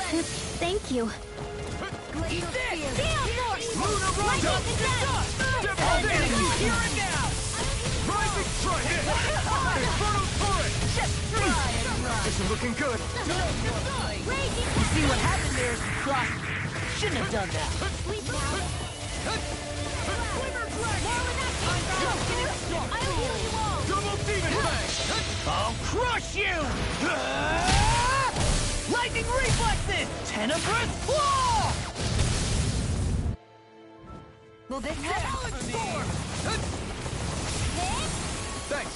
finished! Thank you. Luna Rondo! Devastation! Here and now! Rising Strike! Inferno Turret! Just try and run! This is looking good! You See what happened there is you crossed me. Shouldn't have done that. Sleep now! I'll heal you all! Double Demon Fang! I'll crush you! Lightning reflexes! Tenebrous claw! Will this help? Thanks!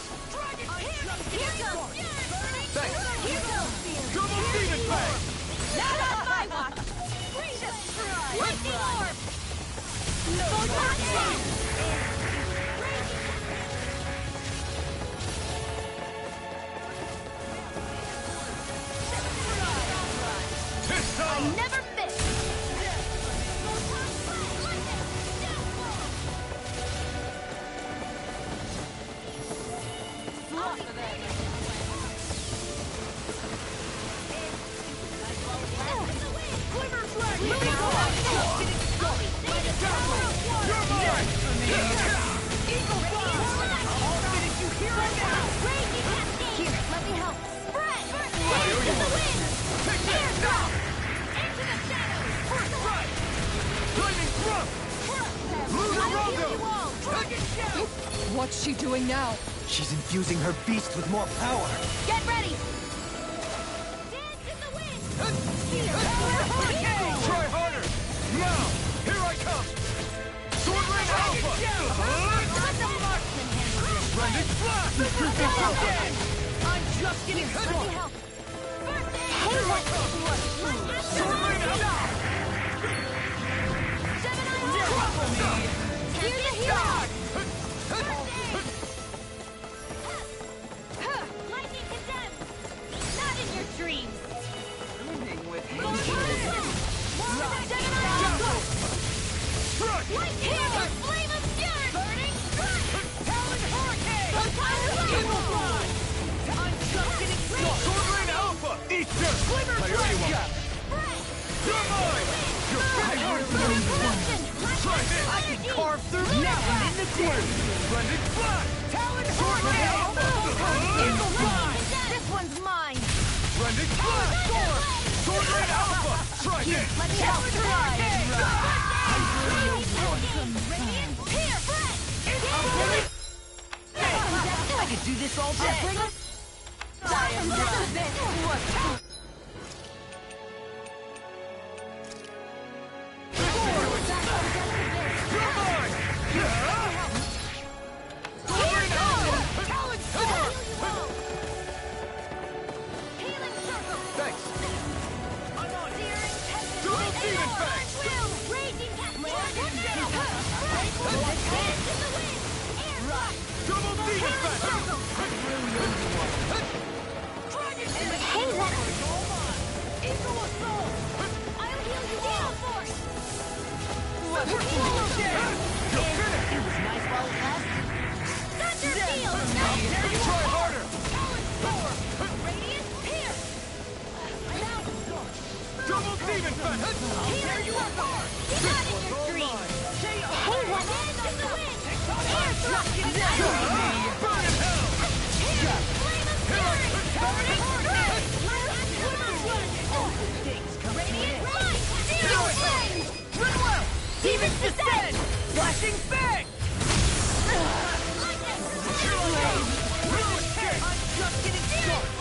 Here goes! Thanks! Here goes! Double Demon Fang! Not on my watch! Just try! Lightning orb! Photon blast! I never miss! Photon blast! Lightning! What's she doing now? She's infusing her beast with more power. Get ready! Dance in the wind! Try harder! Now! Here I come! Sword Ring Alpha! Let the marksman handle this! Rending Flash! I'm just getting started! Let me help! First aid! Hey, Sword Ring Alpha! Here's the hero! Lightning condemned! Not in your dreams! Lightning! Flame of fury! Burning strike! Talon Hurricane! I'm just getting started! Sword Ring Alpha! Eat this! I owe you one! You're mine! You're Try this! I can carve through nothing in the wind! Rending Flash! Talon Hurricane! This one's mine! Rending Flash! Sword Ring Alpha! Try this! Let me help try! I could do this all day! You're mine! Sword Ring Alpha! Talon Sword! Healing circle! Thanks! Searing tempest! Double Demon Fang! Raging Dance in the wind! Air rush! Double Demon Fang! Hey, Leonard! Eagle assault! I'll heal you all! Force! You're finished! It was nice while it lasted. Thunder field! Try harder! Radiant pierce! Now Double Demon Fang! here you are! Not in your dreams! Hey, what? Dance in the wind! Air thrust! Burn in hell! Flame of fury! Burning strike! Radiant light! Zero flame! Run well! Demons descend! Flashing Fang! No escape! I'm just getting started!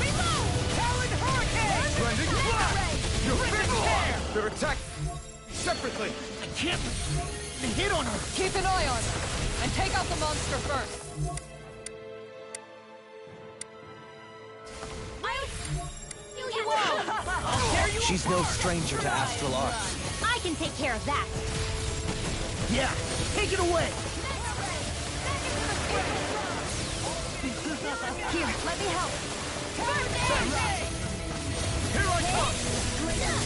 Reload! Talon Hurricane! Rending Flash! You're finished! They're attacked separately! I can't hit on her! Keep an eye on her, and take out the monster first. She's no stranger to astral arts. I can take care of that. Yeah, take it away! Here, let me help. Here I come!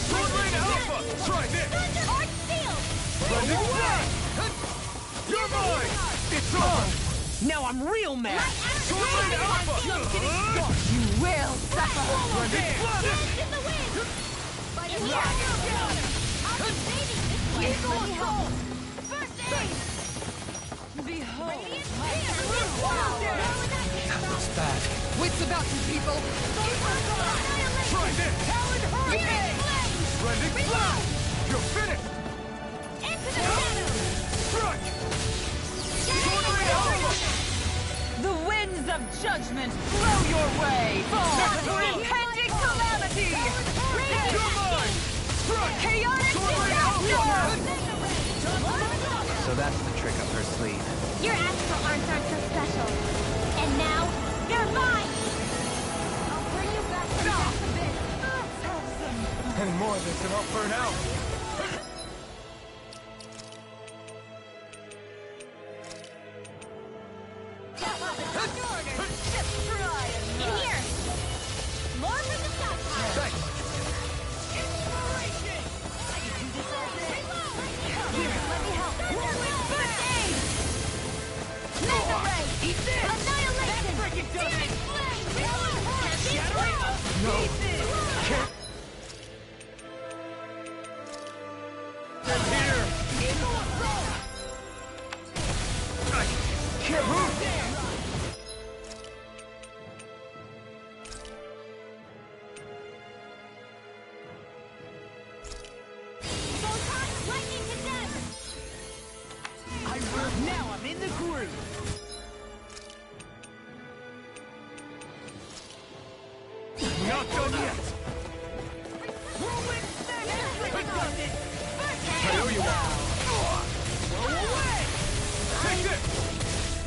Sword Ring Alpha! Try this! Arch shield! Rending Flash! You're mine! It's on! Now I'm real mad! Sword Ring Alpha! You will suffer. Rending Flash! Dance in the wind! I'll be saving this one. Let me help. First aid! Behold. That looks bad. Wits about you, people. Try this! Talon Hurricane! Rending Flash! You're finished! Into the shadows! Strike! Sword Ring Alpha! The winds of judgment blow your way. For impending calamity. You're mine! Strike! Chaotic Sword Ring disaster. Alpha! So that's the trick up her sleeve. Your astral arts aren't so special. And now, you're mine! I'll bring you back to the abyss. And more of this, and I'll burn out. And here! Can't move! Photon lightning to death! I will now. I'm in the groove. Not done yet! Whirlwind smash! Everything does it. I know you are! Blow away. Take this!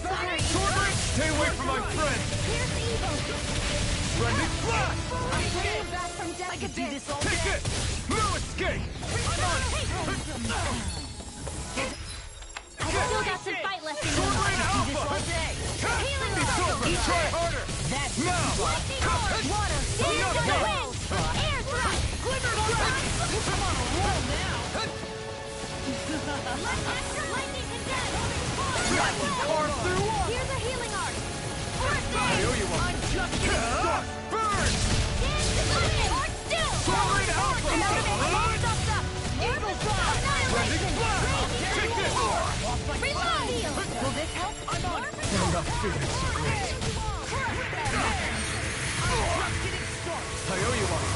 Sorry. Sword Ring! Stay away from my friend! Here's the evil. Rending flash! I'm bringing back from death. I could do this all Take day. this! No escape! I've still got some fight left in me. Sword Ring This Alpha! all day. Healing It's spell. over! Try harder! That's Now! Lightning orb. Water. Stand Enough to the now. wind. Air thrust. Glimmer strike. I'm on a roll now. Lightning to death. I can carve through one. Here's a healing art. First I aid. know you are! I'm just getting started. Burn! Stand to the wind. Art still. Sword Ring Alpha! Eagle fly. Rending flash! Take this! Reload. Will this help? I'm on it. I'm not feeling so great. I'm just getting started. I owe you one.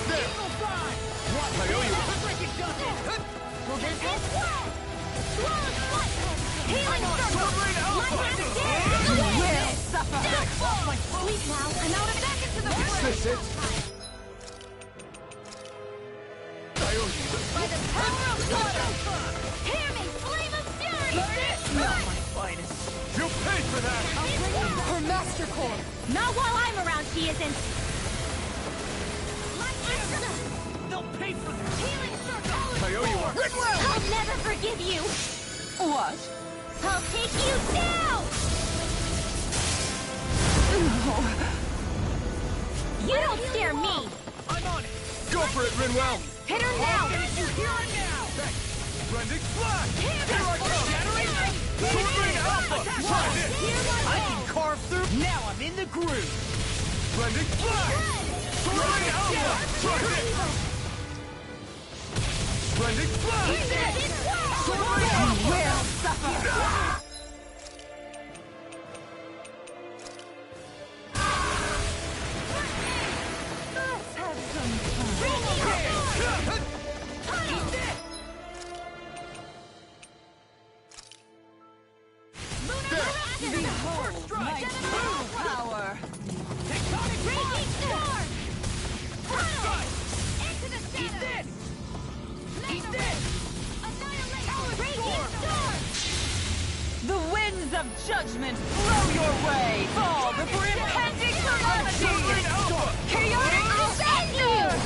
There! Eagle fly. I owe you one. Looks like it does it. Will this help? Swirl spot. Healing circle. Sword Ring Alpha! Light has dared. Will suffer. Sleep now. I'm out of back into the Is world. this it? I owe you. By the power of water. Hear me, flame of fury. Not my finest. You'll pay for that! Her master core. Not while I'm around, she isn't. They'll pay for this. Healing circle. I owe you one. I'll never forgive you. What? I'll take you down. You don't scare me. I'm on it. Go for it, Rinwell! Hit her now. You hear it now. Rending flash! Here I come! Shattering. Sword Ring Alpha! Try this! I can carve through. Now I'm in the groove. Rending flash! Sword Ring Alpha! Try this! Rending flash! Sword Ring Alpha! Will suffer. Let's have some fun. Behold my true power. Raging storm. Into the center. Eat this. Annihilate. Raging storm. The winds of judgment blow your way. Fall before impending calamity. Chaotic Ascend!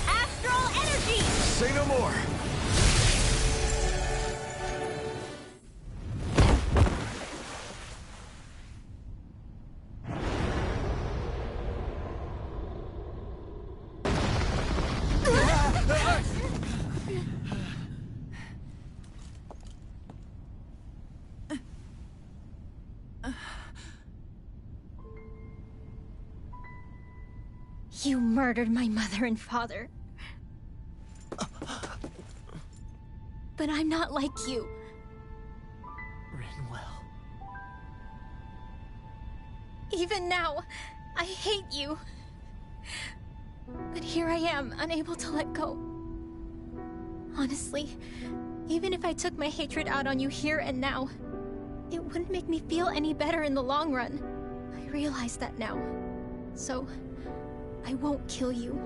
Astral energy. Say no more! You murdered my mother and father. But I'm not like you. Rinwell. Even now, I hate you. But here I am, unable to let go. Honestly, even if I took my hatred out on you here and now, it wouldn't make me feel any better in the long run. I realize that now. So, I won't kill you.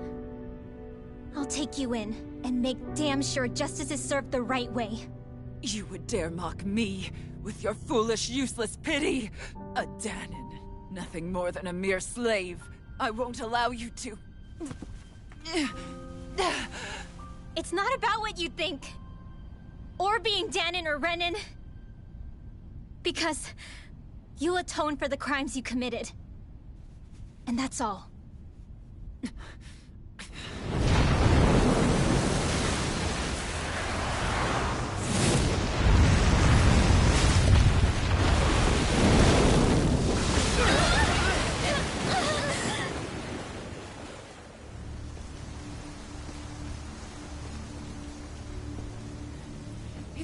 I'll take you in and make damn sure justice is served the right way. You would dare mock me with your foolish, useless pity? A Dahnan, nothing more than a mere slave. I won't allow you to... It's not about what you think. Or being Dahnan or Renan. Because you'll atone for the crimes you committed. And that's all.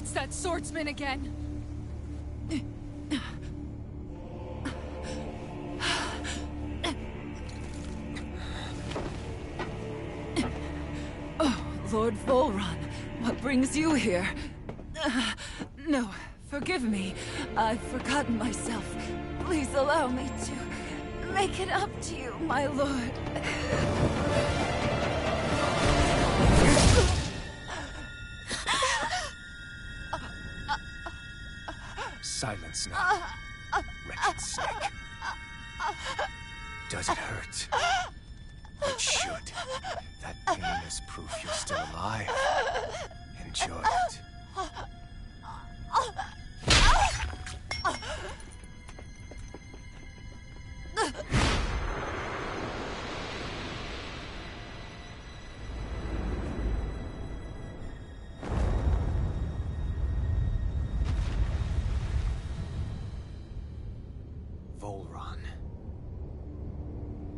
It's that swordsman again. Oh, Lord Volron, what brings you here? No, forgive me. I've forgotten myself. Please allow me to make it up to you, my lord. Silence now, wretched snake. Does it hurt? It should. That pain is proof you're still alive. Enjoy it. Volron.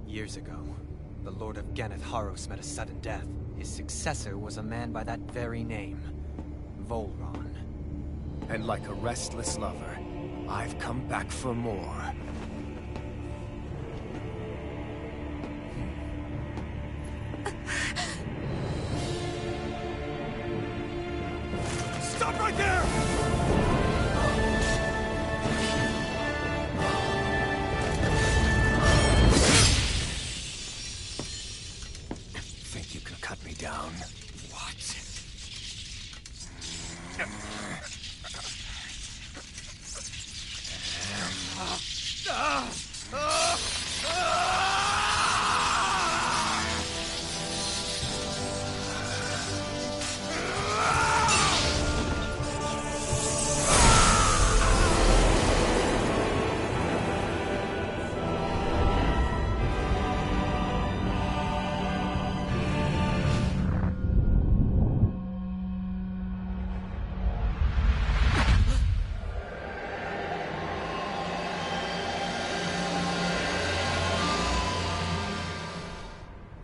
Years ago, the Lord of Genneth Haros met a sudden death. His successor was a man by that very name, Volron. And like a restless lover, I've come back for more. Stop right there! Think you can cut me down? What?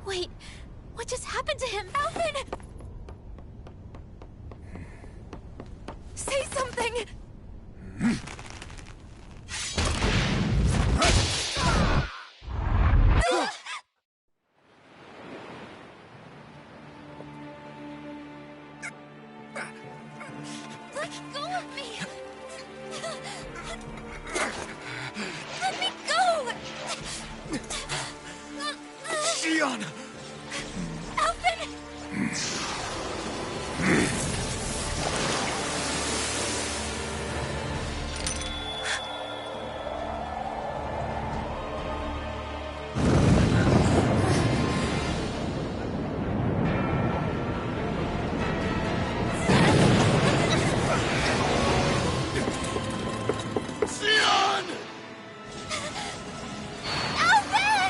Wait, what just happened to him? Alvin! Say something! Let go of me! Let me go! Xion! Alvin! Xion! Alvin!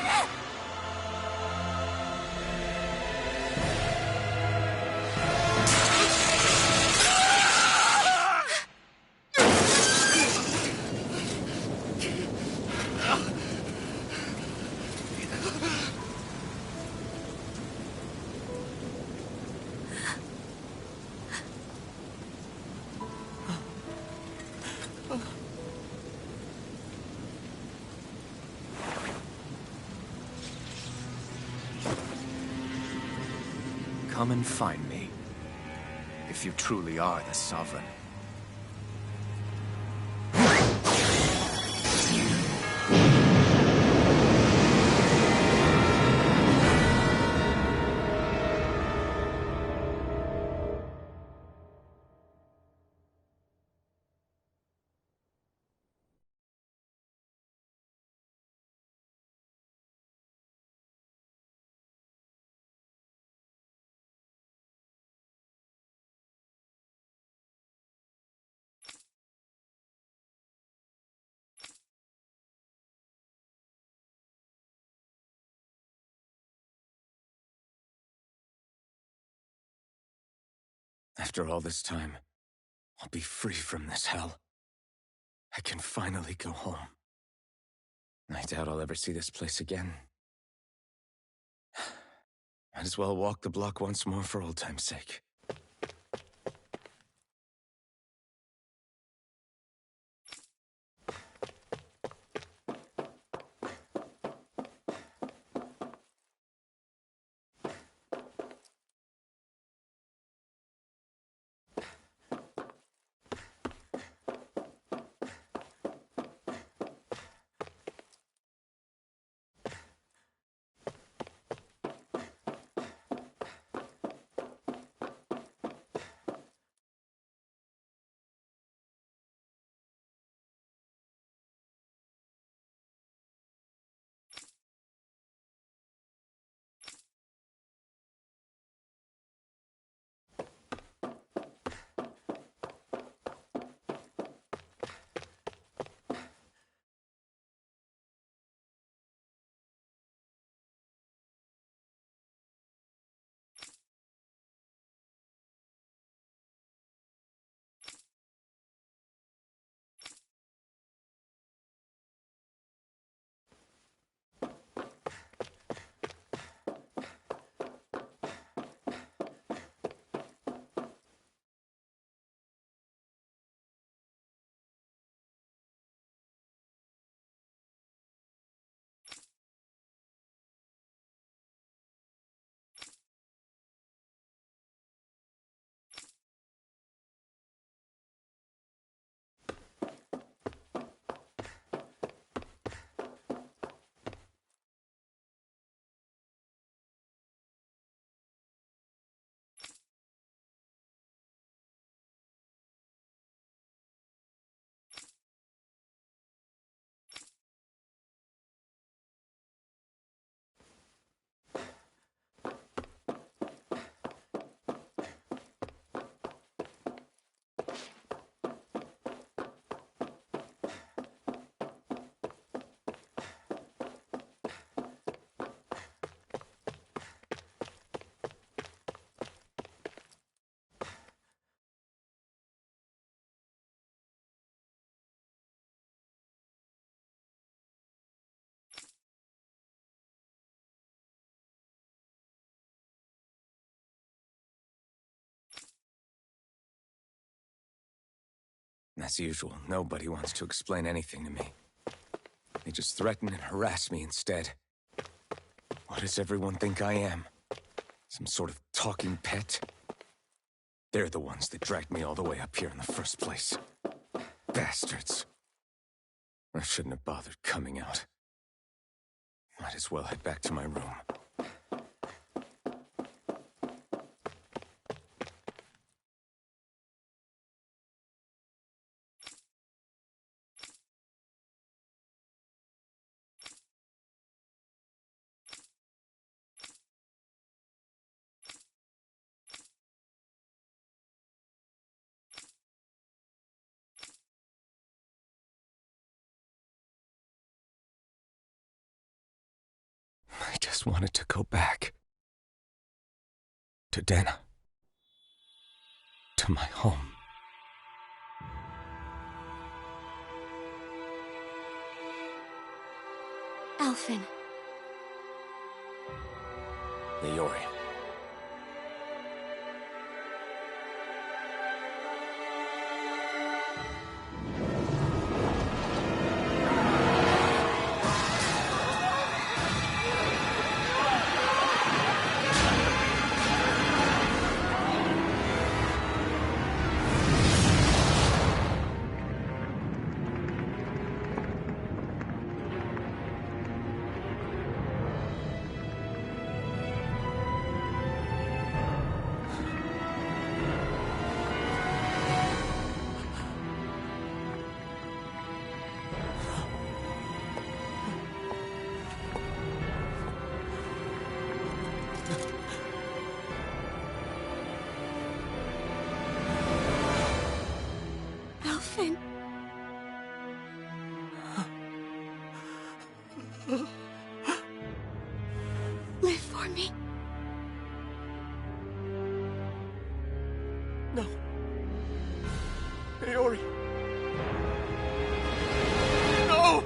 Come and find me, if you truly are the Sovereign. After all this time, I'll be free from this hell. I can finally go home. I doubt I'll ever see this place again. Might as well walk the block once more for old time's sake. As usual, nobody wants to explain anything to me. They just threaten and harass me instead. What does everyone think I am? Some sort of talking pet? They're the ones that dragged me all the way up here in the first place. Bastards. I shouldn't have bothered coming out. Might as well head back to my room. I just wanted to go back. To Dana. To my home. Alphen. Leori. Alphen. Live for me. No. Leori. No!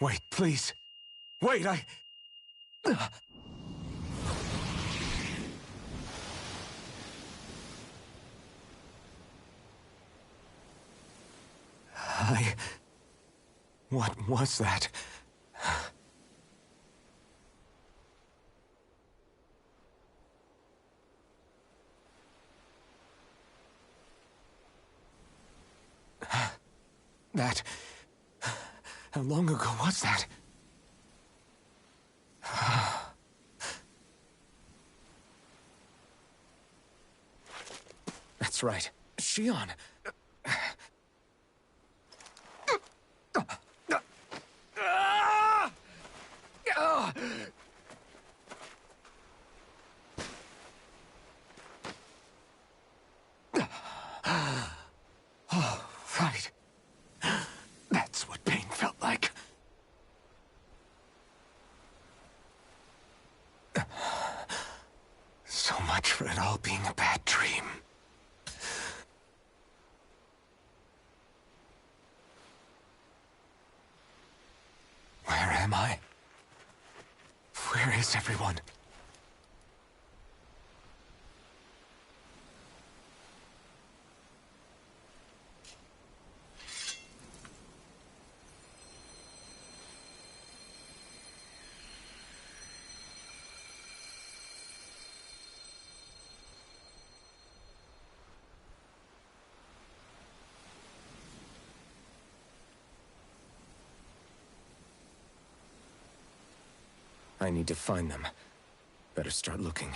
Wait, please. Wait, I... What was that? That... How long ago was that? That's right. Shion. Oh, right. That's what pain felt like. So much for it all being a bad dream. Where am I? Where is everyone? I need to find them. Better start looking.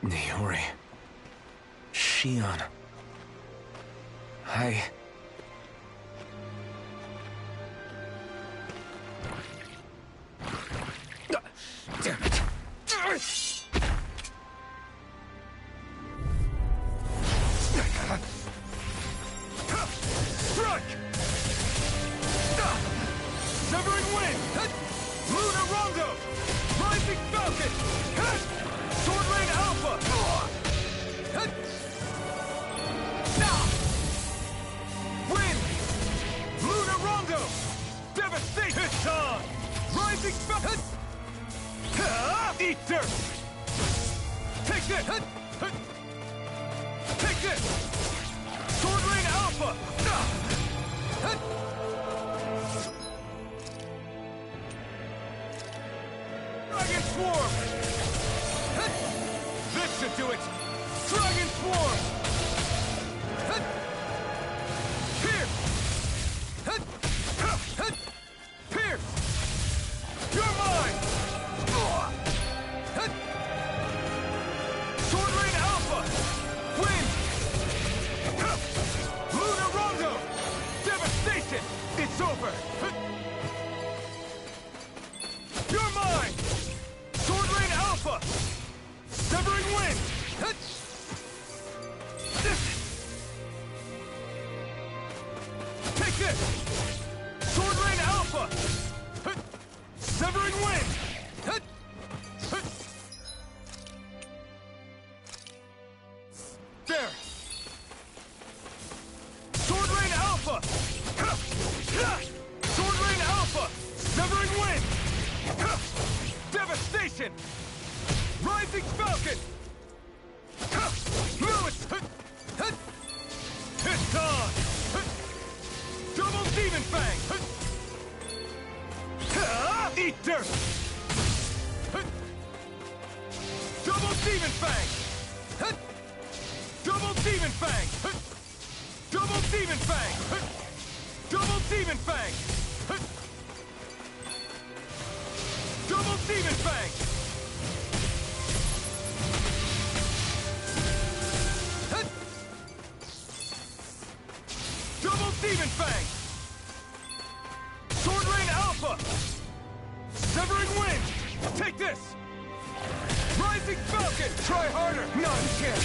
Leori. Shion. Damn it. Strike! Severing Wind! Lunar Rondo! Rising Falcon! Sword Rain Alpha! Wind! Lunar Rondo! Devastation! Hissan! Rising Falcon! Eat dirt! Take this! Take this! Sword Rain Alpha! Dragon Swarm! This should do it! Dragon Swarm! Pierce! Pierce! You're mine! Sword Rain Alpha! Wind! Lunar Rondo! Devastation! It's over! You're mine! Sword Rain Alpha! Severing Wind! Take this! Sword Rain Alpha! Severing Wind! There! Sword Rain Alpha! Sword Rain Alpha! Severing Wind! Devastation! Rising Falcon! Lewis! It's on! Double Demon Fang! Eat dirt! Double Demon Fang! Double Demon Fang! Double Demon Fang! Double Demon Fang! Double Demon Fang! Double Demon Fang! Sword Rain Alpha! Severing Wind! Take this! Rising Falcon! Try harder! Not a chance!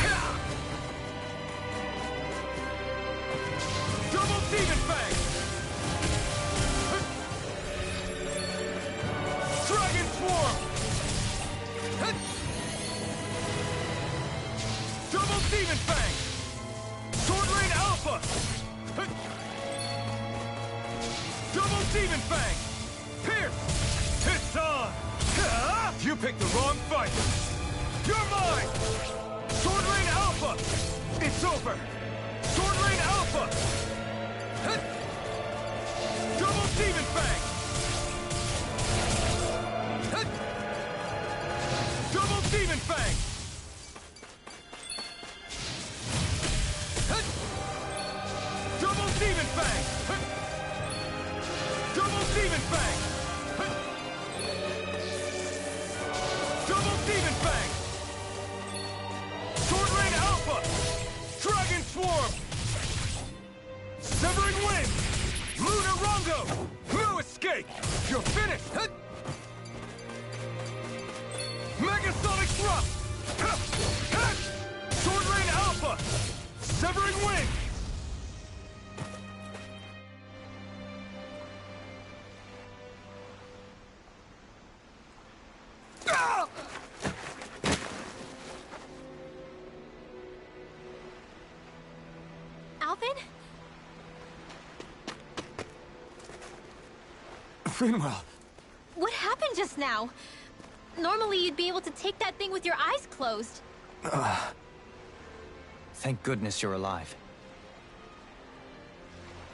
Double Demon Fang! Dragon Swarm! Double Demon Fang! Sword Rain Alpha! Double Demon Fang! Pierce! It's on! You picked the wrong fight! You're mine! Sword Rain Alpha! It's over! Sword Rain Alpha! Double Demon Fang! Double Demon Fang! Double Demon Fang! Double Demon Fang! Double Demon Fang! Sword Rain Alpha! Dragon Swarm! Severing Wind! Lunar Rondo! No escape! You're finished! Megasonic Thrust! Sword Rain Alpha! Severing Wind! Alvin? Finwell! What happened just now? Normally you'd be able to take that thing with your eyes closed. Thank goodness you're alive.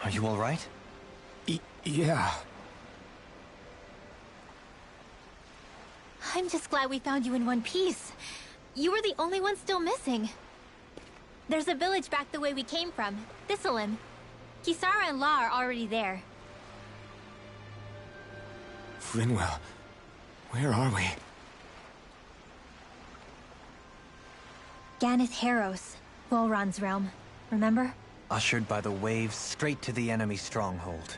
Are you all right? Yeah. I'm just glad we found you in one piece. You were the only one still missing. There's a village back the way we came from, Thistleim. Kisara and La are already there. Finwell, where are we? Ganeth Haros, Volron's realm. Remember? ushered by the waves straight to the enemy stronghold.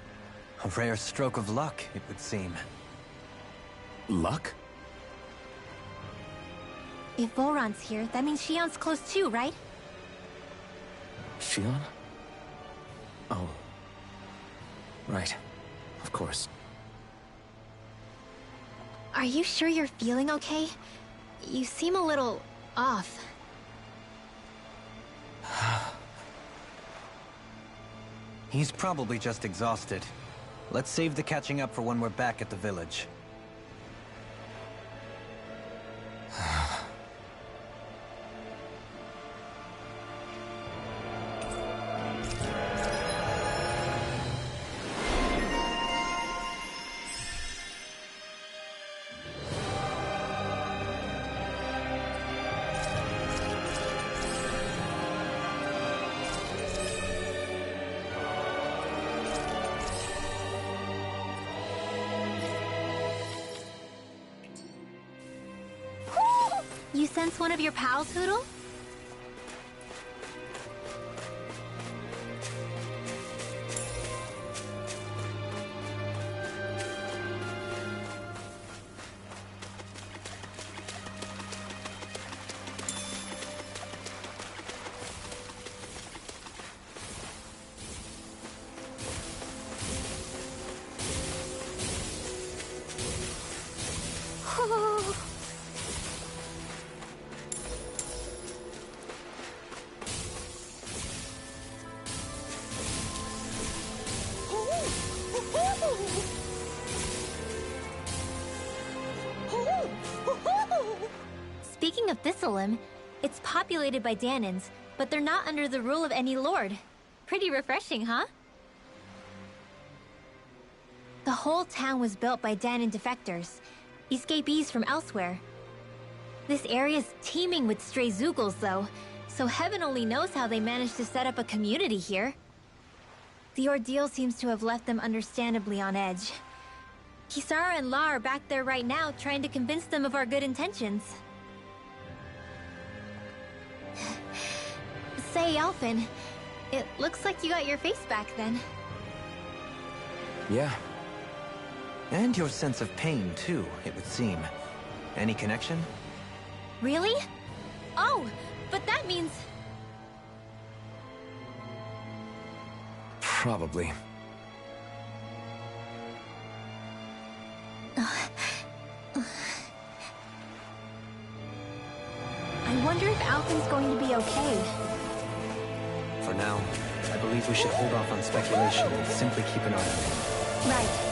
A rare stroke of luck, it would seem. Luck? If Voron's here, that means Shion's close too, right? Shion? Oh. Right. Of course. Are you sure you're feeling okay? You seem a little off. He's probably just exhausted. Let's save the catching up for when we're back at the village. You sense one of your pals, Hootle? Speaking of Thistleim, it's populated by Dahnans, but they're not under the rule of any lord. Pretty refreshing, huh? The whole town was built by Dahnan defectors, escapees from elsewhere. This area's teeming with stray Zeugles, though, so heaven only knows how they managed to set up a community here. The ordeal seems to have left them understandably on edge. Kisara and La are back there right now trying to convince them of our good intentions. Say, Alphen, it looks like you got your face back then. Yeah. And your sense of pain, too, it would seem. Any connection? Really? Oh, but that means... Probably. I wonder if Alphen's going to be okay. For now, I believe we should hold off on speculation and simply keep an eye on him. Right.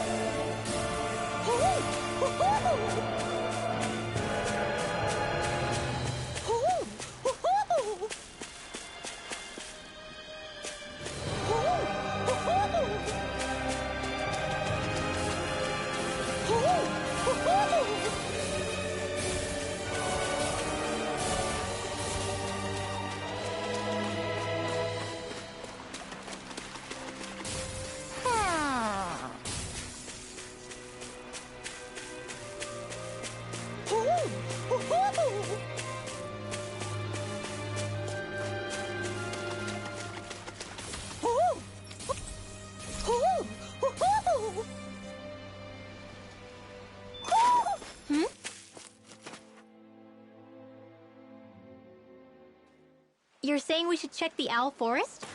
You're saying we should check the Owl Forest?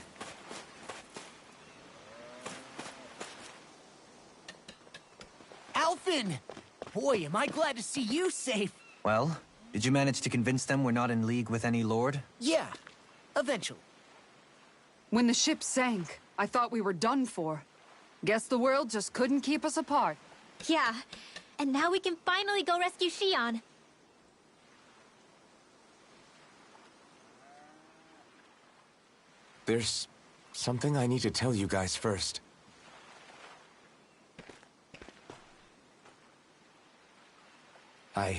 Alphen! Boy, am I glad to see you safe. Well, did you manage to convince them we're not in league with any lord? Yeah, eventually. When the ship sank, I thought we were done for. Guess the world just couldn't keep us apart. Yeah, and now we can finally go rescue Shion. There's something I need to tell you guys first. I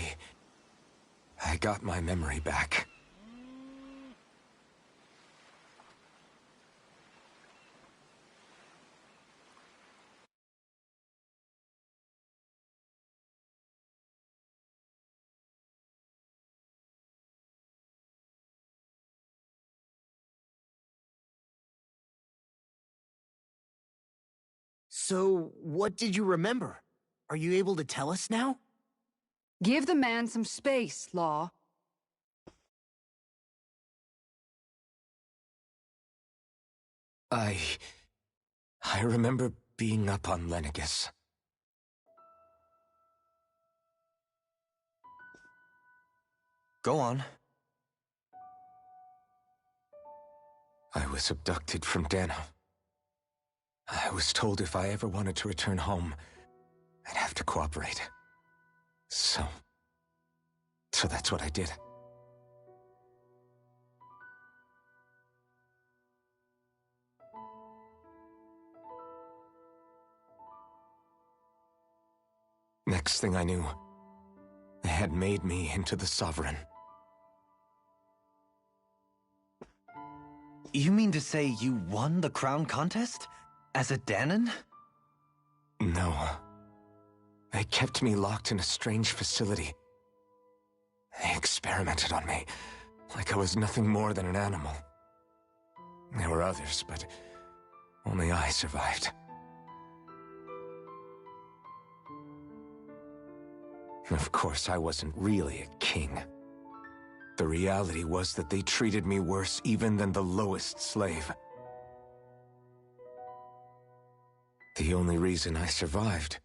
got my memory back. So, what did you remember? Are you able to tell us now? Give the man some space, Law. I remember being up on Lenegis. Go on. I was abducted from Dano. I was told if I ever wanted to return home, I'd have to cooperate. So that's what I did. Next thing I knew, they had made me into the Sovereign. You mean to say you won the crown contest? As a Dahnan? No. They kept me locked in a strange facility. They experimented on me, like I was nothing more than an animal. There were others, but only I survived. Of course, I wasn't really a king. The reality was that they treated me worse even than the lowest slave. The only reason I survived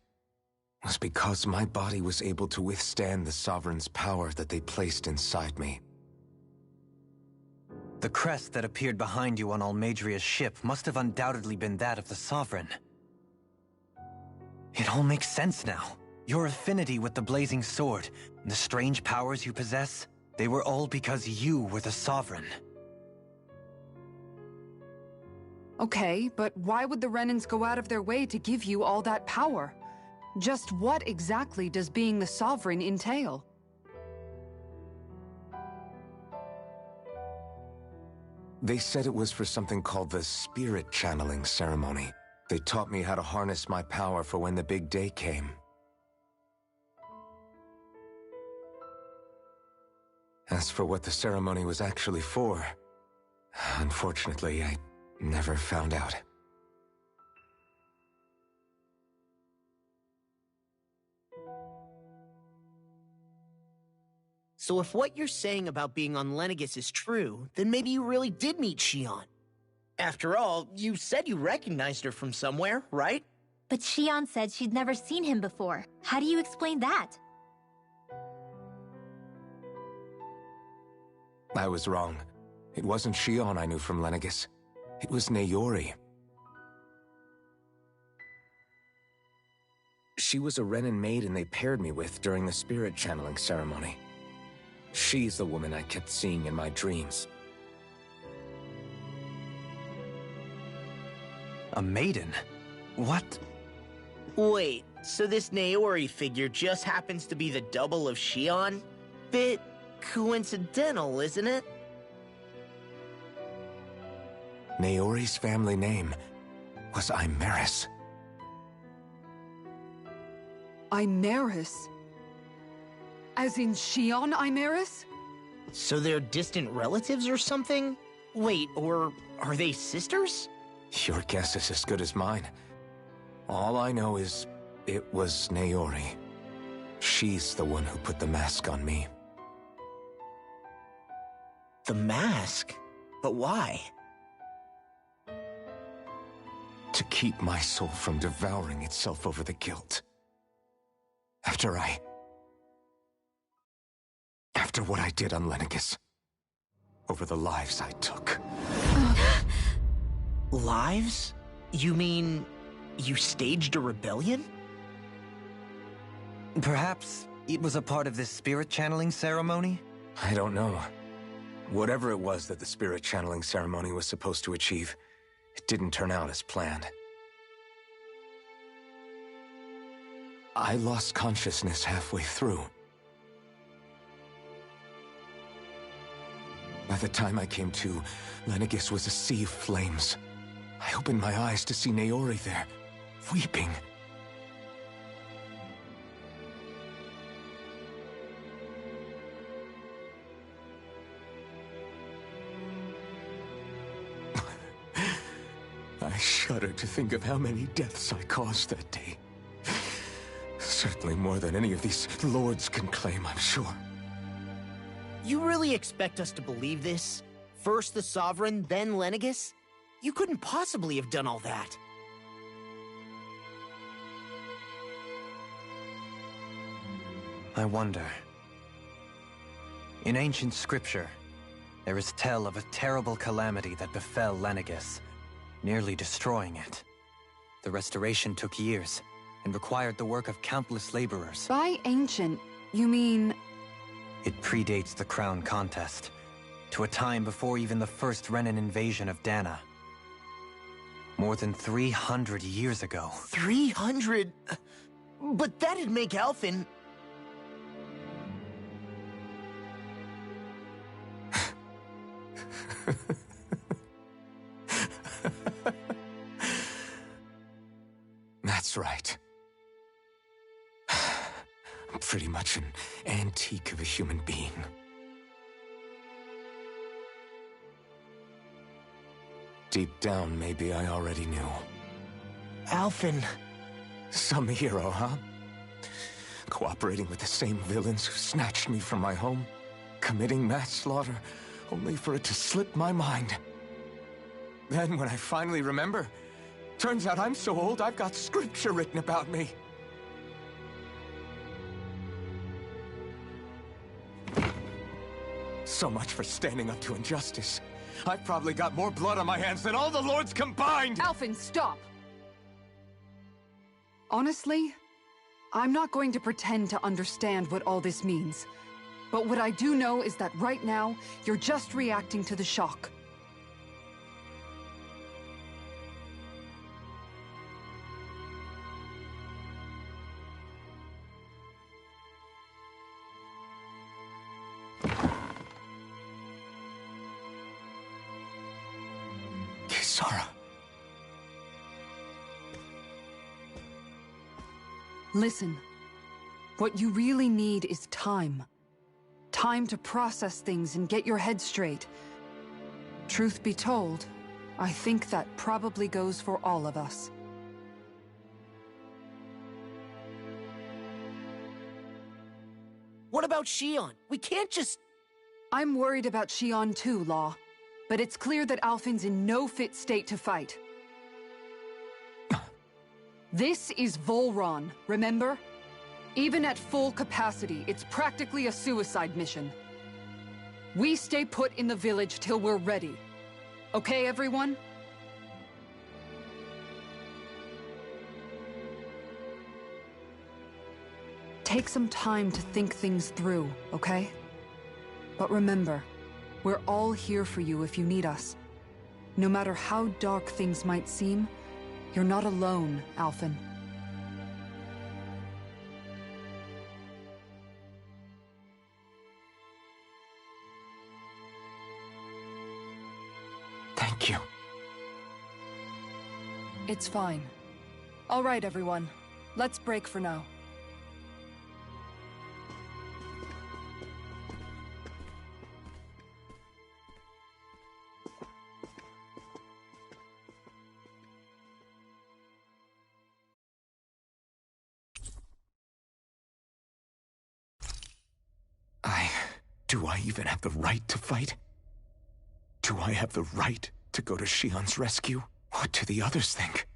was because my body was able to withstand the Sovereign's power that they placed inside me. The crest that appeared behind you on Almeidria's ship must have undoubtedly been that of the Sovereign. It all makes sense now. Your affinity with the Blazing Sword, and the strange powers you possess, they were all because you were the Sovereign. Okay, but why would the Renans go out of their way to give you all that power? Just what exactly does being the Sovereign entail? They said it was for something called the Spirit Channeling Ceremony. They taught me how to harness my power for when the big day came. As for what the ceremony was actually for, unfortunately, I never found out. So if what you're saying about being on Lenegis is true, then maybe you really did meet Shionne. After all, you said you recognized her from somewhere, right? But Shionne said she'd never seen him before. How do you explain that? I was wrong. It wasn't Shionne I knew from Lenegis. It was Naori. She was a Renan maiden they paired me with during the spirit channeling ceremony. She's the woman I kept seeing in my dreams. A maiden? What? Wait, so this Naori figure just happens to be the double of Shionne? Bit coincidental, isn't it? Naori's family name was Imerys. Imerys? As in Shionne Imerys? So they're distant relatives or something? Wait, or are they sisters? Your guess is as good as mine. All I know is it was Naori. She's the one who put the mask on me. The mask? But why? To keep my soul from devouring itself over the guilt. After what I did on Lenegis. Over the lives I took. Lives? You mean you staged a rebellion? Perhaps it was a part of this spirit channeling ceremony? I don't know. Whatever it was that the spirit channeling ceremony was supposed to achieve, it didn't turn out as planned. I lost consciousness halfway through. By the time I came to, Lenegis was a sea of flames. I opened my eyes to see Naori there, weeping. I should shudder to think of how many deaths I caused that day. Certainly more than any of these lords can claim, I'm sure. You really expect us to believe this? First the Sovereign, then Lenegis? You couldn't possibly have done all that. I wonder. In ancient scripture, there is tell of a terrible calamity that befell Lenegis, nearly destroying it. The restoration took years, and required the work of countless laborers. By ancient, you mean... It predates the crown contest, to a time before even the first Renan invasion of Dana. More than 300 years ago. 300? But that'd make Alphen... That's right. I'm pretty much an antique of a human being. Deep down, maybe I already knew. Alphen... Some hero, huh? Cooperating with the same villains who snatched me from my home, committing mass slaughter, only for it to slip my mind. Then, when I finally remember, turns out I'm so old I've got scripture written about me. So much for standing up to injustice. I've probably got more blood on my hands than all the lords combined! Alphen, stop! Honestly, I'm not going to pretend to understand what all this means. But what I do know is that right now, you're just reacting to the shock. Kisara. Listen, what you really need is time. Time to process things and get your head straight. Truth be told, I think that probably goes for all of us. What about Xion? We can't just... I'm worried about Xion too, Law. But it's clear that Alphen's in no fit state to fight. This is Volron, remember? Even at full capacity, it's practically a suicide mission. We stay put in the village till we're ready. Okay, everyone? Take some time to think things through, okay? But remember, we're all here for you if you need us. No matter how dark things might seem, you're not alone, Alphen. Thank you. It's fine. All right, everyone. Let's break for now. Do I even have the right to fight? Do I have the right to go to Xion's rescue? What do the others think?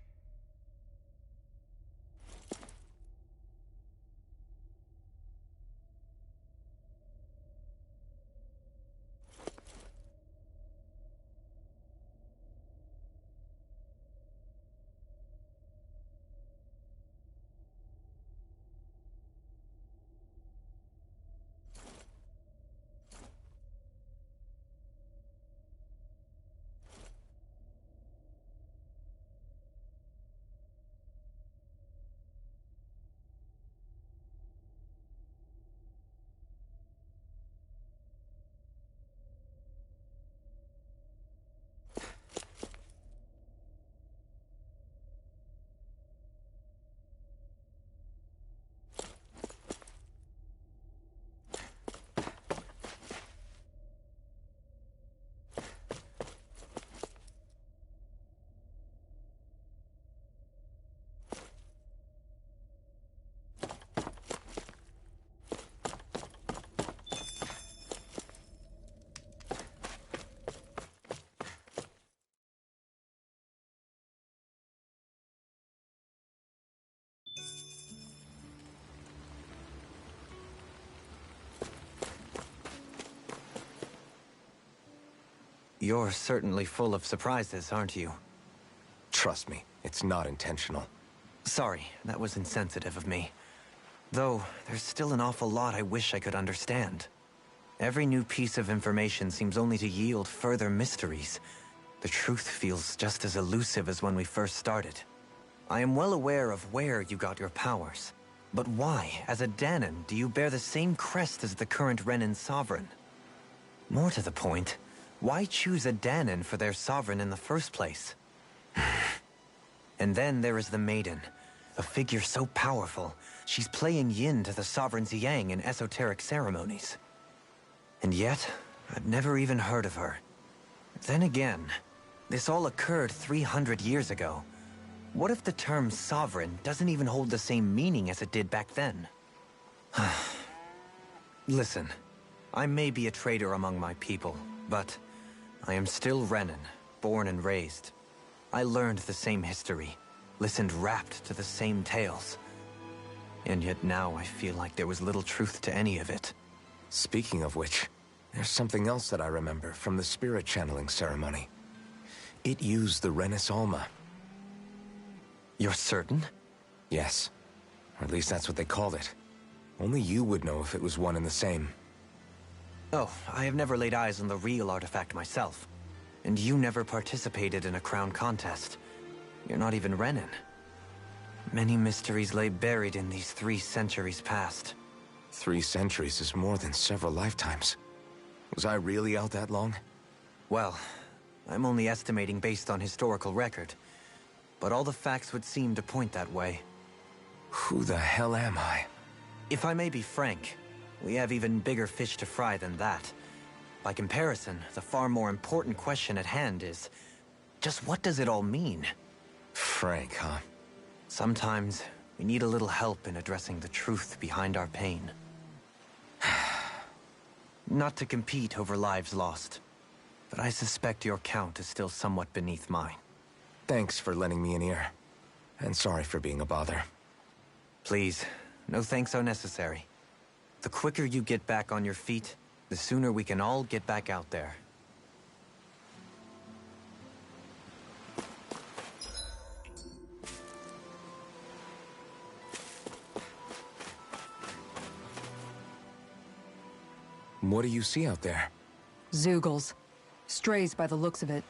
You're certainly full of surprises, aren't you? Trust me, it's not intentional. Sorry, that was insensitive of me. Though, there's still an awful lot I wish I could understand. Every new piece of information seems only to yield further mysteries. The truth feels just as elusive as when we first started. I am well aware of where you got your powers. But why, as a Dahnan, do you bear the same crest as the current Renan sovereign? More to the point, why choose a Dahnan for their sovereign in the first place? And then there is the Maiden, a figure so powerful, she's playing yin to the sovereign's yang in esoteric ceremonies. And yet, I've never even heard of her. Then again, this all occurred 300 years ago. What if the term sovereign doesn't even hold the same meaning as it did back then? Listen, I may be a traitor among my people, but I am still Renan, born and raised. I learned the same history, listened rapt to the same tales. And yet now I feel like there was little truth to any of it. Speaking of which, there's something else that I remember from the spirit channeling ceremony. It used the Renis Alma. You're certain? Yes. Or at least that's what they called it. Only you would know if it was one and the same. Oh, I have never laid eyes on the real artifact myself. And you never participated in a crown contest. You're not even Renan. Many mysteries lay buried in these 3 centuries past. 3 centuries is more than several lifetimes. Was I really out that long? Well, I'm only estimating based on historical record. But all the facts would seem to point that way. Who the hell am I? If I may be frank, we have even bigger fish to fry than that. By comparison, the far more important question at hand is, just what does it all mean? Frank, huh? Sometimes, we need a little help in addressing the truth behind our pain. Not to compete over lives lost, but I suspect your count is still somewhat beneath mine. Thanks for lending me an ear. And sorry for being a bother. Please, no thanks are necessary. The quicker you get back on your feet, the sooner we can all get back out there. What do you see out there? Zeugles. Strays by the looks of it.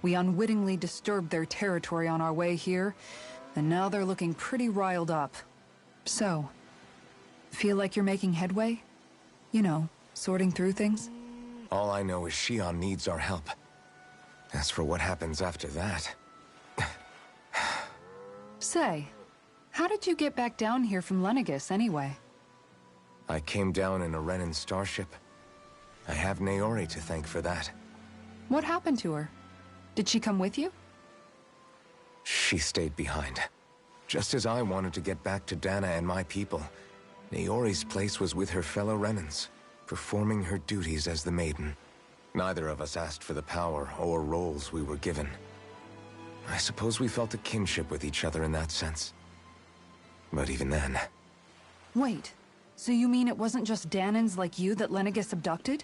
We unwittingly disturbed their territory on our way here, and now they're looking pretty riled up. So, feel like you're making headway? You know, sorting through things? All I know is Shion needs our help. As for what happens after that... Say, how did you get back down here from Lenegis, anyway? I came down in a Renan starship. I have Naori to thank for that. What happened to her? Did she come with you? She stayed behind. Just as I wanted to get back to Dana and my people, Naori's place was with her fellow Renans, performing her duties as the Maiden. Neither of us asked for the power or roles we were given. I suppose we felt a kinship with each other in that sense. But even then... Wait, so you mean it wasn't just Dahnans like you that Lenegis abducted?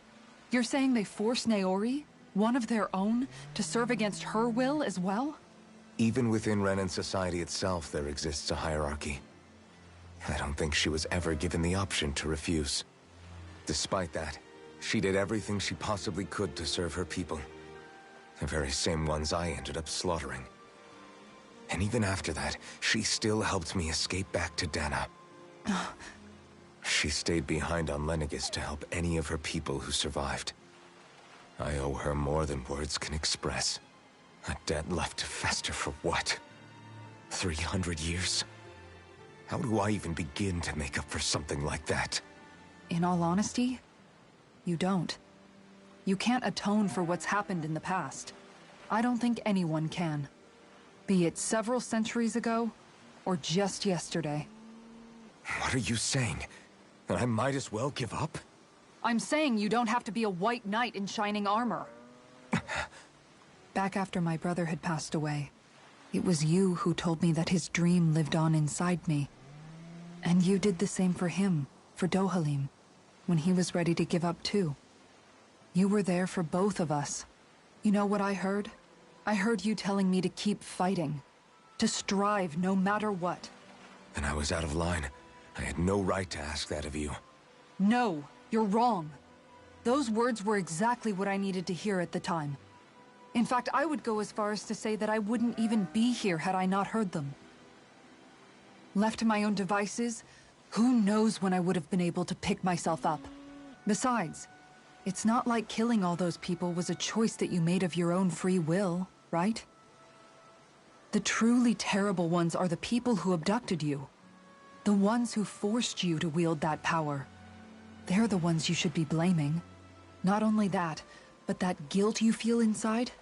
You're saying they forced Naori, one of their own, to serve against her will as well? Even within Renan society itself, there exists a hierarchy. I don't think she was ever given the option to refuse. Despite that, she did everything she possibly could to serve her people. The very same ones I ended up slaughtering. And even after that, she still helped me escape back to Dana. She stayed behind on Lenegis to help any of her people who survived. I owe her more than words can express. A debt left to fester for what? 300 years? How do I even begin to make up for something like that? In all honesty, you don't. You can't atone for what's happened in the past. I don't think anyone can. Be it several centuries ago, or just yesterday. What are you saying? That I might as well give up? I'm saying you don't have to be a white knight in shining armor. Back after my brother had passed away, it was you who told me that his dream lived on inside me. And you did the same for him, for Dohalim, when he was ready to give up too. You were there for both of us, You know what I heard? I heard you telling me to keep fighting. To strive no matter what. And I was out of line. I had no right to ask that of you. No, you're wrong. Those words were exactly what I needed to hear at the time. In fact, I would go as far as to say that I wouldn't even be here had I not heard them. Left to my own devices, who knows when I would have been able to pick myself up. Besides, it's not like killing all those people was a choice that you made of your own free will, right? The truly terrible ones are the people who abducted you. The ones who forced you to wield that power. They're the ones you should be blaming. Not only that, but that guilt you feel inside,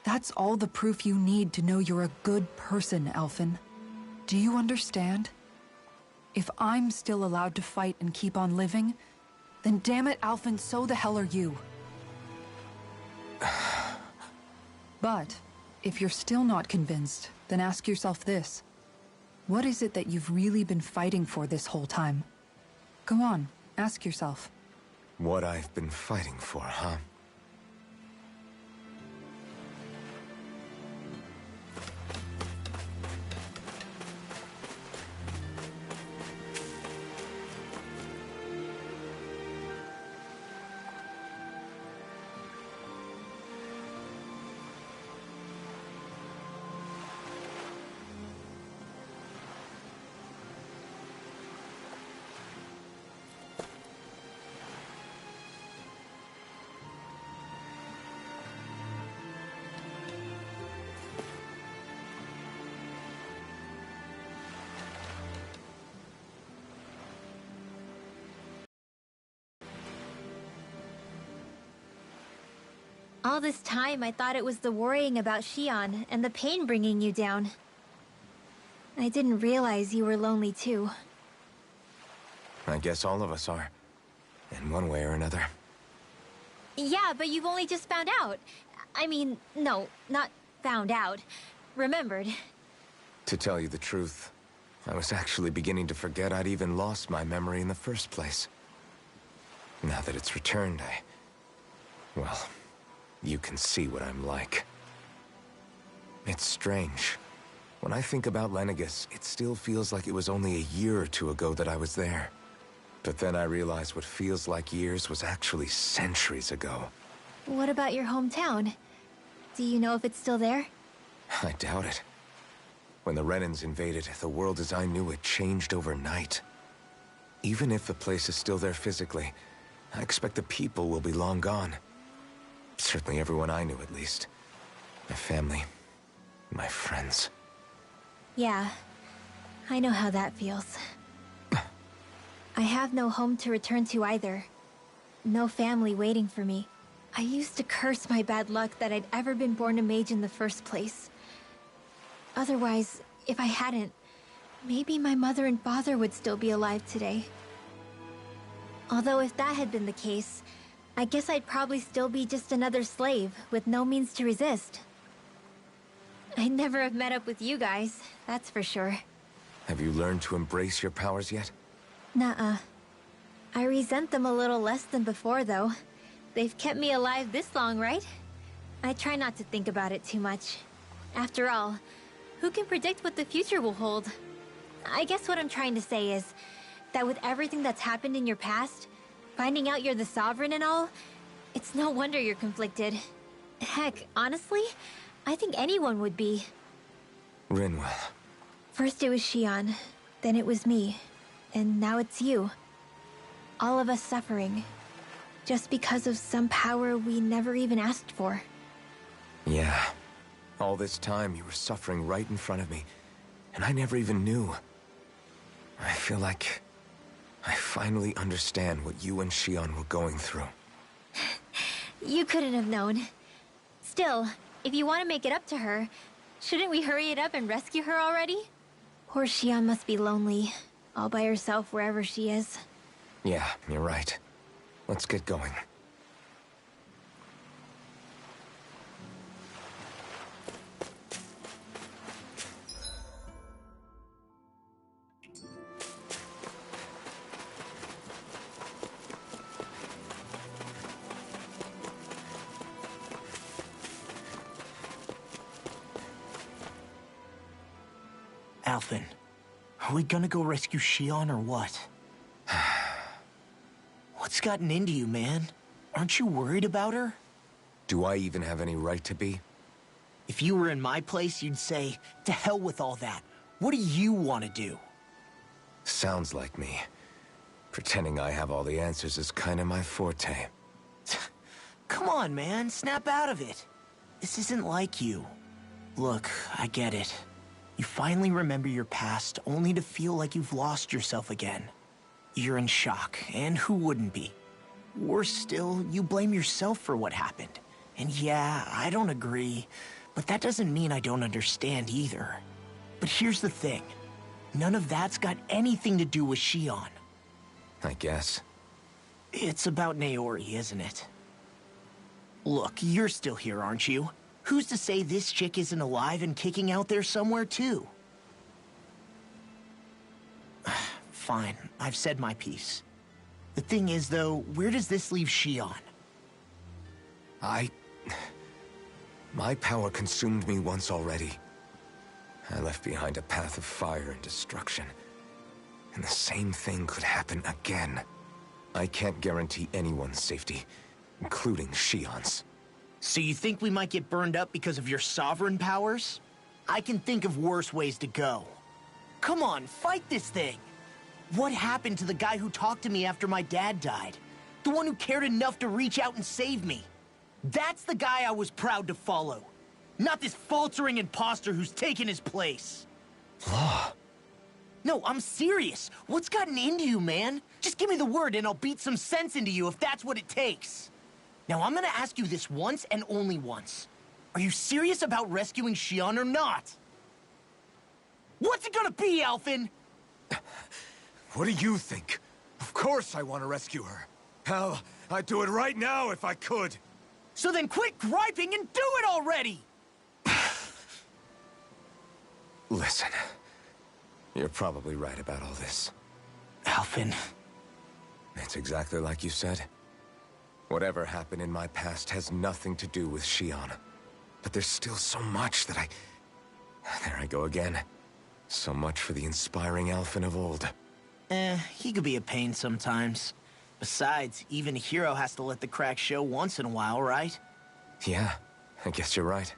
that's all the proof you need to know you're a good person, Elphin. Do you understand? If I'm still allowed to fight and keep on living, then damn it, Alphen, so the hell are you. But, if you're still not convinced, then ask yourself this. What is it that you've really been fighting for this whole time? Go on, ask yourself. What I've been fighting for, huh? All this time, I thought it was the worrying about Xion and the pain bringing you down. I didn't realize you were lonely too. I guess all of us are. In one way or another. Yeah, but you've only just found out. I mean, no, not found out. Remembered. To tell you the truth, I was actually beginning to forget I'd even lost my memory in the first place. Now that it's returned, well, you can see what I'm like. It's strange. When I think about Lenegis, it still feels like it was only a year or two ago that I was there. But then I realized what feels like years was actually centuries ago. What about your hometown? Do you know if it's still there? I doubt it. When the Renans invaded, the world as I knew it changed overnight. Even if the place is still there physically, I expect the people will be long gone. Certainly everyone I knew, at least. My family, my friends. Yeah, I know how that feels. I have no home to return to either. No family waiting for me. I used to curse my bad luck that I'd ever been born a mage in the first place. Otherwise, if I hadn't, maybe my mother and father would still be alive today. Although if that had been the case, I guess I'd probably still be just another slave with no means to resist. I'd never have met up with you guys, that's for sure. Have you learned to embrace your powers yet? Nuh-uh. I resent them a little less than before, though. They've kept me alive this long, right? I try not to think about it too much. After all, who can predict what the future will hold? I guess what I'm trying to say is that with everything that's happened in your past, finding out you're the Sovereign and all, it's no wonder you're conflicted. Heck, honestly, I think anyone would be. Rinwell. First it was Xion, then it was me, and now it's you. All of us suffering, just because of some power we never even asked for. Yeah. All this time you were suffering right in front of me, and I never even knew. I feel like I finally understand what you and Xion were going through. You couldn't have known. Still, if you want to make it up to her, shouldn't we hurry it up and rescue her already? Poor Xion must be lonely, all by herself wherever she is. Yeah, you're right. Let's get going. Alphen, are we gonna go rescue Shion or what? What's gotten into you, man? Aren't you worried about her? Do I even have any right to be? If you were in my place, you'd say, to hell with all that. What do you want to do? Sounds like me. Pretending I have all the answers is kinda my forte. Come on, man. Snap out of it. This isn't like you. Look, I get it. You finally remember your past, only to feel like you've lost yourself again. You're in shock, and who wouldn't be? Worse still, you blame yourself for what happened. And yeah, I don't agree, but that doesn't mean I don't understand either. But here's the thing. None of that's got anything to do with Shion. I guess. It's about Naori, isn't it? Look, you're still here, aren't you? Who's to say this chick isn't alive and kicking out there somewhere, too? Fine, I've said my piece. The thing is, though, where does this leave Shion? My power consumed me once already. I left behind a path of fire and destruction. And the same thing could happen again. I can't guarantee anyone's safety, including Shion's. So you think we might get burned up because of your sovereign powers? I can think of worse ways to go. Come on, fight this thing! What happened to the guy who talked to me after my dad died? The one who cared enough to reach out and save me? That's the guy I was proud to follow. Not this faltering imposter who's taken his place. Law. No, I'm serious. What's gotten into you, man? Just give me the word and I'll beat some sense into you if that's what it takes. Now, I'm gonna ask you this once and only once. Are you serious about rescuing Shion or not? What's it gonna be, Alphen? What do you think? Of course I want to rescue her. Hell, I'd do it right now if I could. So then quit griping and do it already! Listen, you're probably right about all this. Alphen. It's exactly like you said. Whatever happened in my past has nothing to do with Shion. But there's still so much that There I go again. So much for the inspiring Alphen of old. He could be a pain sometimes. Besides, even a hero has to let the cracks show once in a while, right? Yeah, I guess you're right.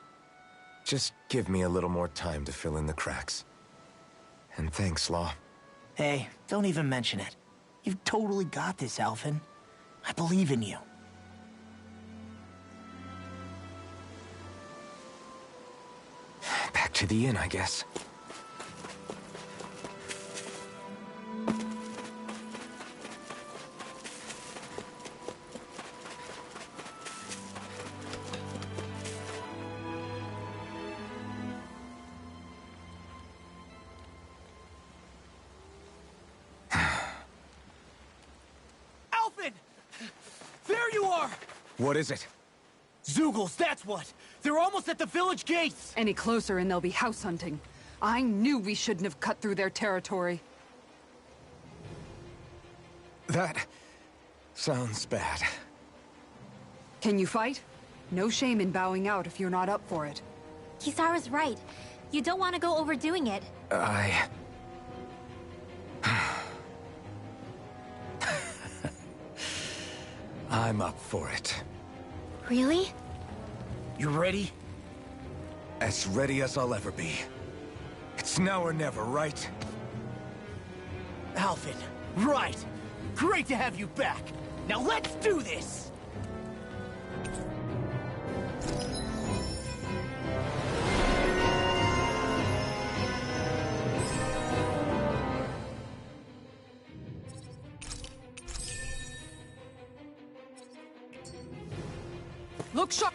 Just give me a little more time to fill in the cracks. And thanks, Law. Hey, don't even mention it. You've totally got this, Alphen. I believe in you. Back to the inn, I guess. There you are! What is it? Zeugles, that's what! They're almost at the village gates! Any closer and they'll be house hunting. I knew we shouldn't have cut through their territory. That sounds bad. Can you fight? No shame in bowing out if you're not up for it. Kisara's right. You don't want to go overdoing it. I'm up for it. Really? You ready? As ready as I'll ever be. It's now or never, right? Alphen, right! Great to have you back! Now let's do this! Look sharp!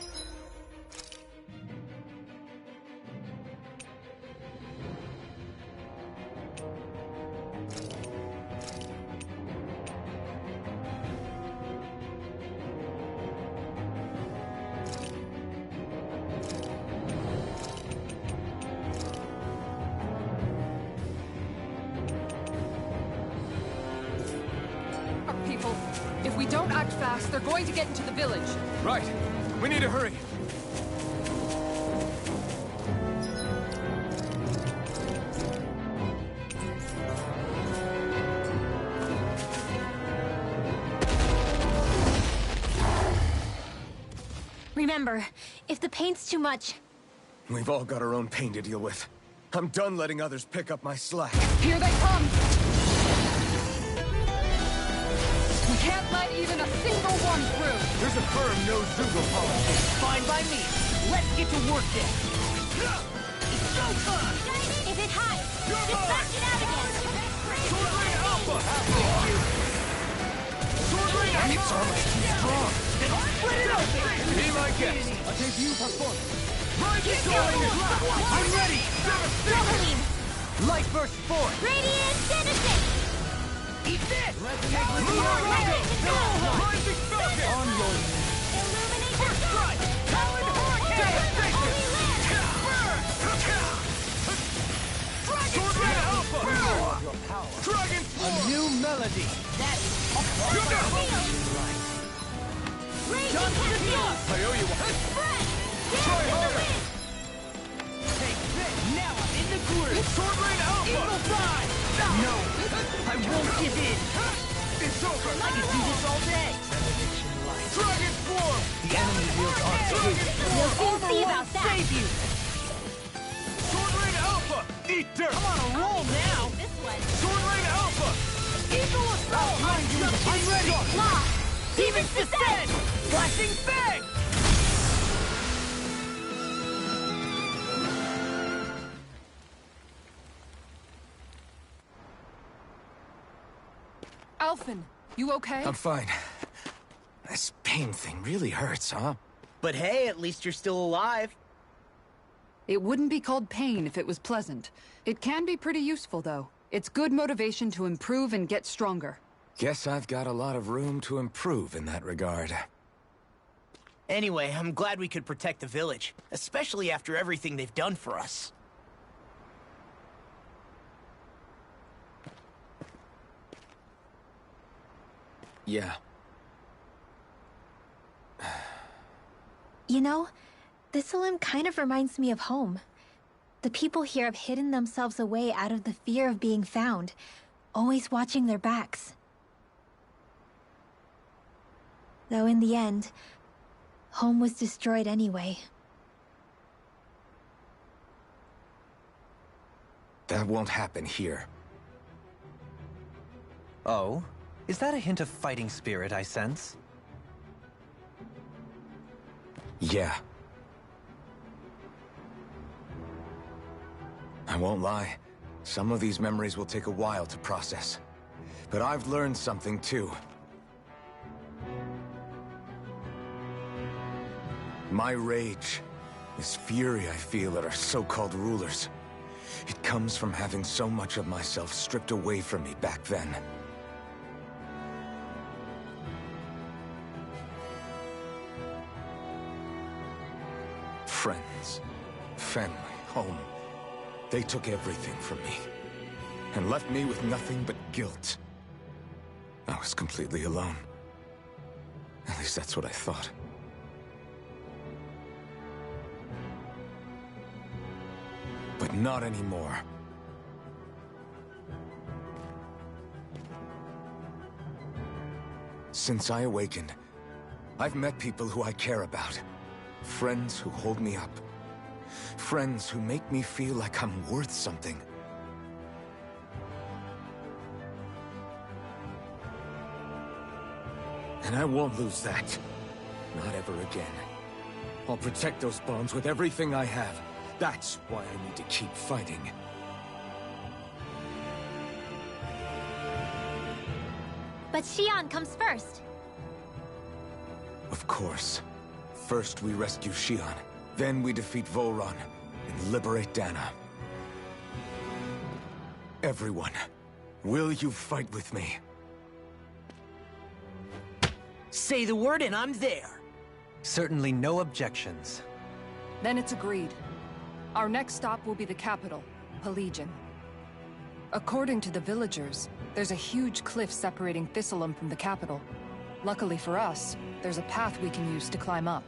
People, if we don't act fast, they're going to get into the village. Right. We need to hurry. Remember, if the pain's too much... We've all got our own pain to deal with. I'm done letting others pick up my slack. Here they come! We can't let even a single one through! There's a firm no-Zoogle policy. Fine by me. Let's get to work then. It's showtime! Is it high? Just back it out again! Sword Rain Alpha! Sword Rain Alpha! Its armor's too strong. Split it open! Be my guest. Attention, performance. Rising Storm! I'm ready! Doubling! Light burst forth! Radiant Citizen! Eat this! Rising Falcon! On your Illuminate the First strike! Talon Hurricane! Devastation! Sword Rain Alpha! Dragon a Form! new melody. That is Raging Tempest! I owe you one. Spread! Try harder! take this. Now I'm in the groove. Sword Rain Alpha! Eagle Prime! No, I won't give in. It's over! I can do this all day. Dragon Form! The enemy wields our Dragon We'll Form! soon see about that! Save you. Sword Rain Alpha! Eat dirt! I'm on a roll now. This one! Sword Rain Alpha! Eagle Assault. I'm ready. Law! Demons descend. Flashing Fang. Alphen, you okay? I'm fine. This pain thing really hurts, huh? But hey, at least you're still alive. It wouldn't be called pain if it was pleasant. It can be pretty useful, though. It's good motivation to improve and get stronger. Guess I've got a lot of room to improve in that regard. Anyway, I'm glad we could protect the village, especially after everything they've done for us. Yeah. You know, Thistleum kind of reminds me of home. The people here have hidden themselves away out of the fear of being found, always watching their backs. Though in the end, home was destroyed anyway. That won't happen here. Oh? Is that a hint of fighting spirit I sense? Yeah. I won't lie. Some of these memories will take a while to process. But I've learned something too. My rage, this fury I feel at our so-called rulers, it comes from having so much of myself stripped away from me back then. Friends, family, home. They took everything from me, and left me with nothing but guilt. I was completely alone. At least that's what I thought. But not anymore. Since I awakened, I've met people who I care about. Friends who hold me up. Friends who make me feel like I'm worth something. And I won't lose that. Not ever again. I'll protect those bonds with everything I have. That's why I need to keep fighting. But Xion comes first. Of course. First we rescue Xion, then we defeat Volron and liberate Dana. Everyone, will you fight with me? Say the word and I'm there. Certainly no objections. Then it's agreed. Our next stop will be the capital, Pelegion. According to the villagers, there's a huge cliff separating Thistleum from the capital. Luckily for us, there's a path we can use to climb up.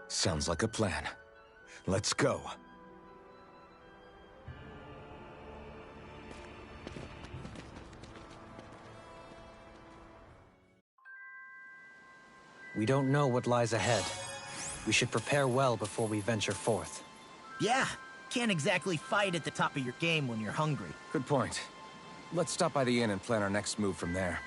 Sounds like a plan. Let's go. We don't know what lies ahead. We should prepare well before we venture forth. Yeah, can't exactly fight at the top of your game when you're hungry. Good point. Let's stop by the inn and plan our next move from there.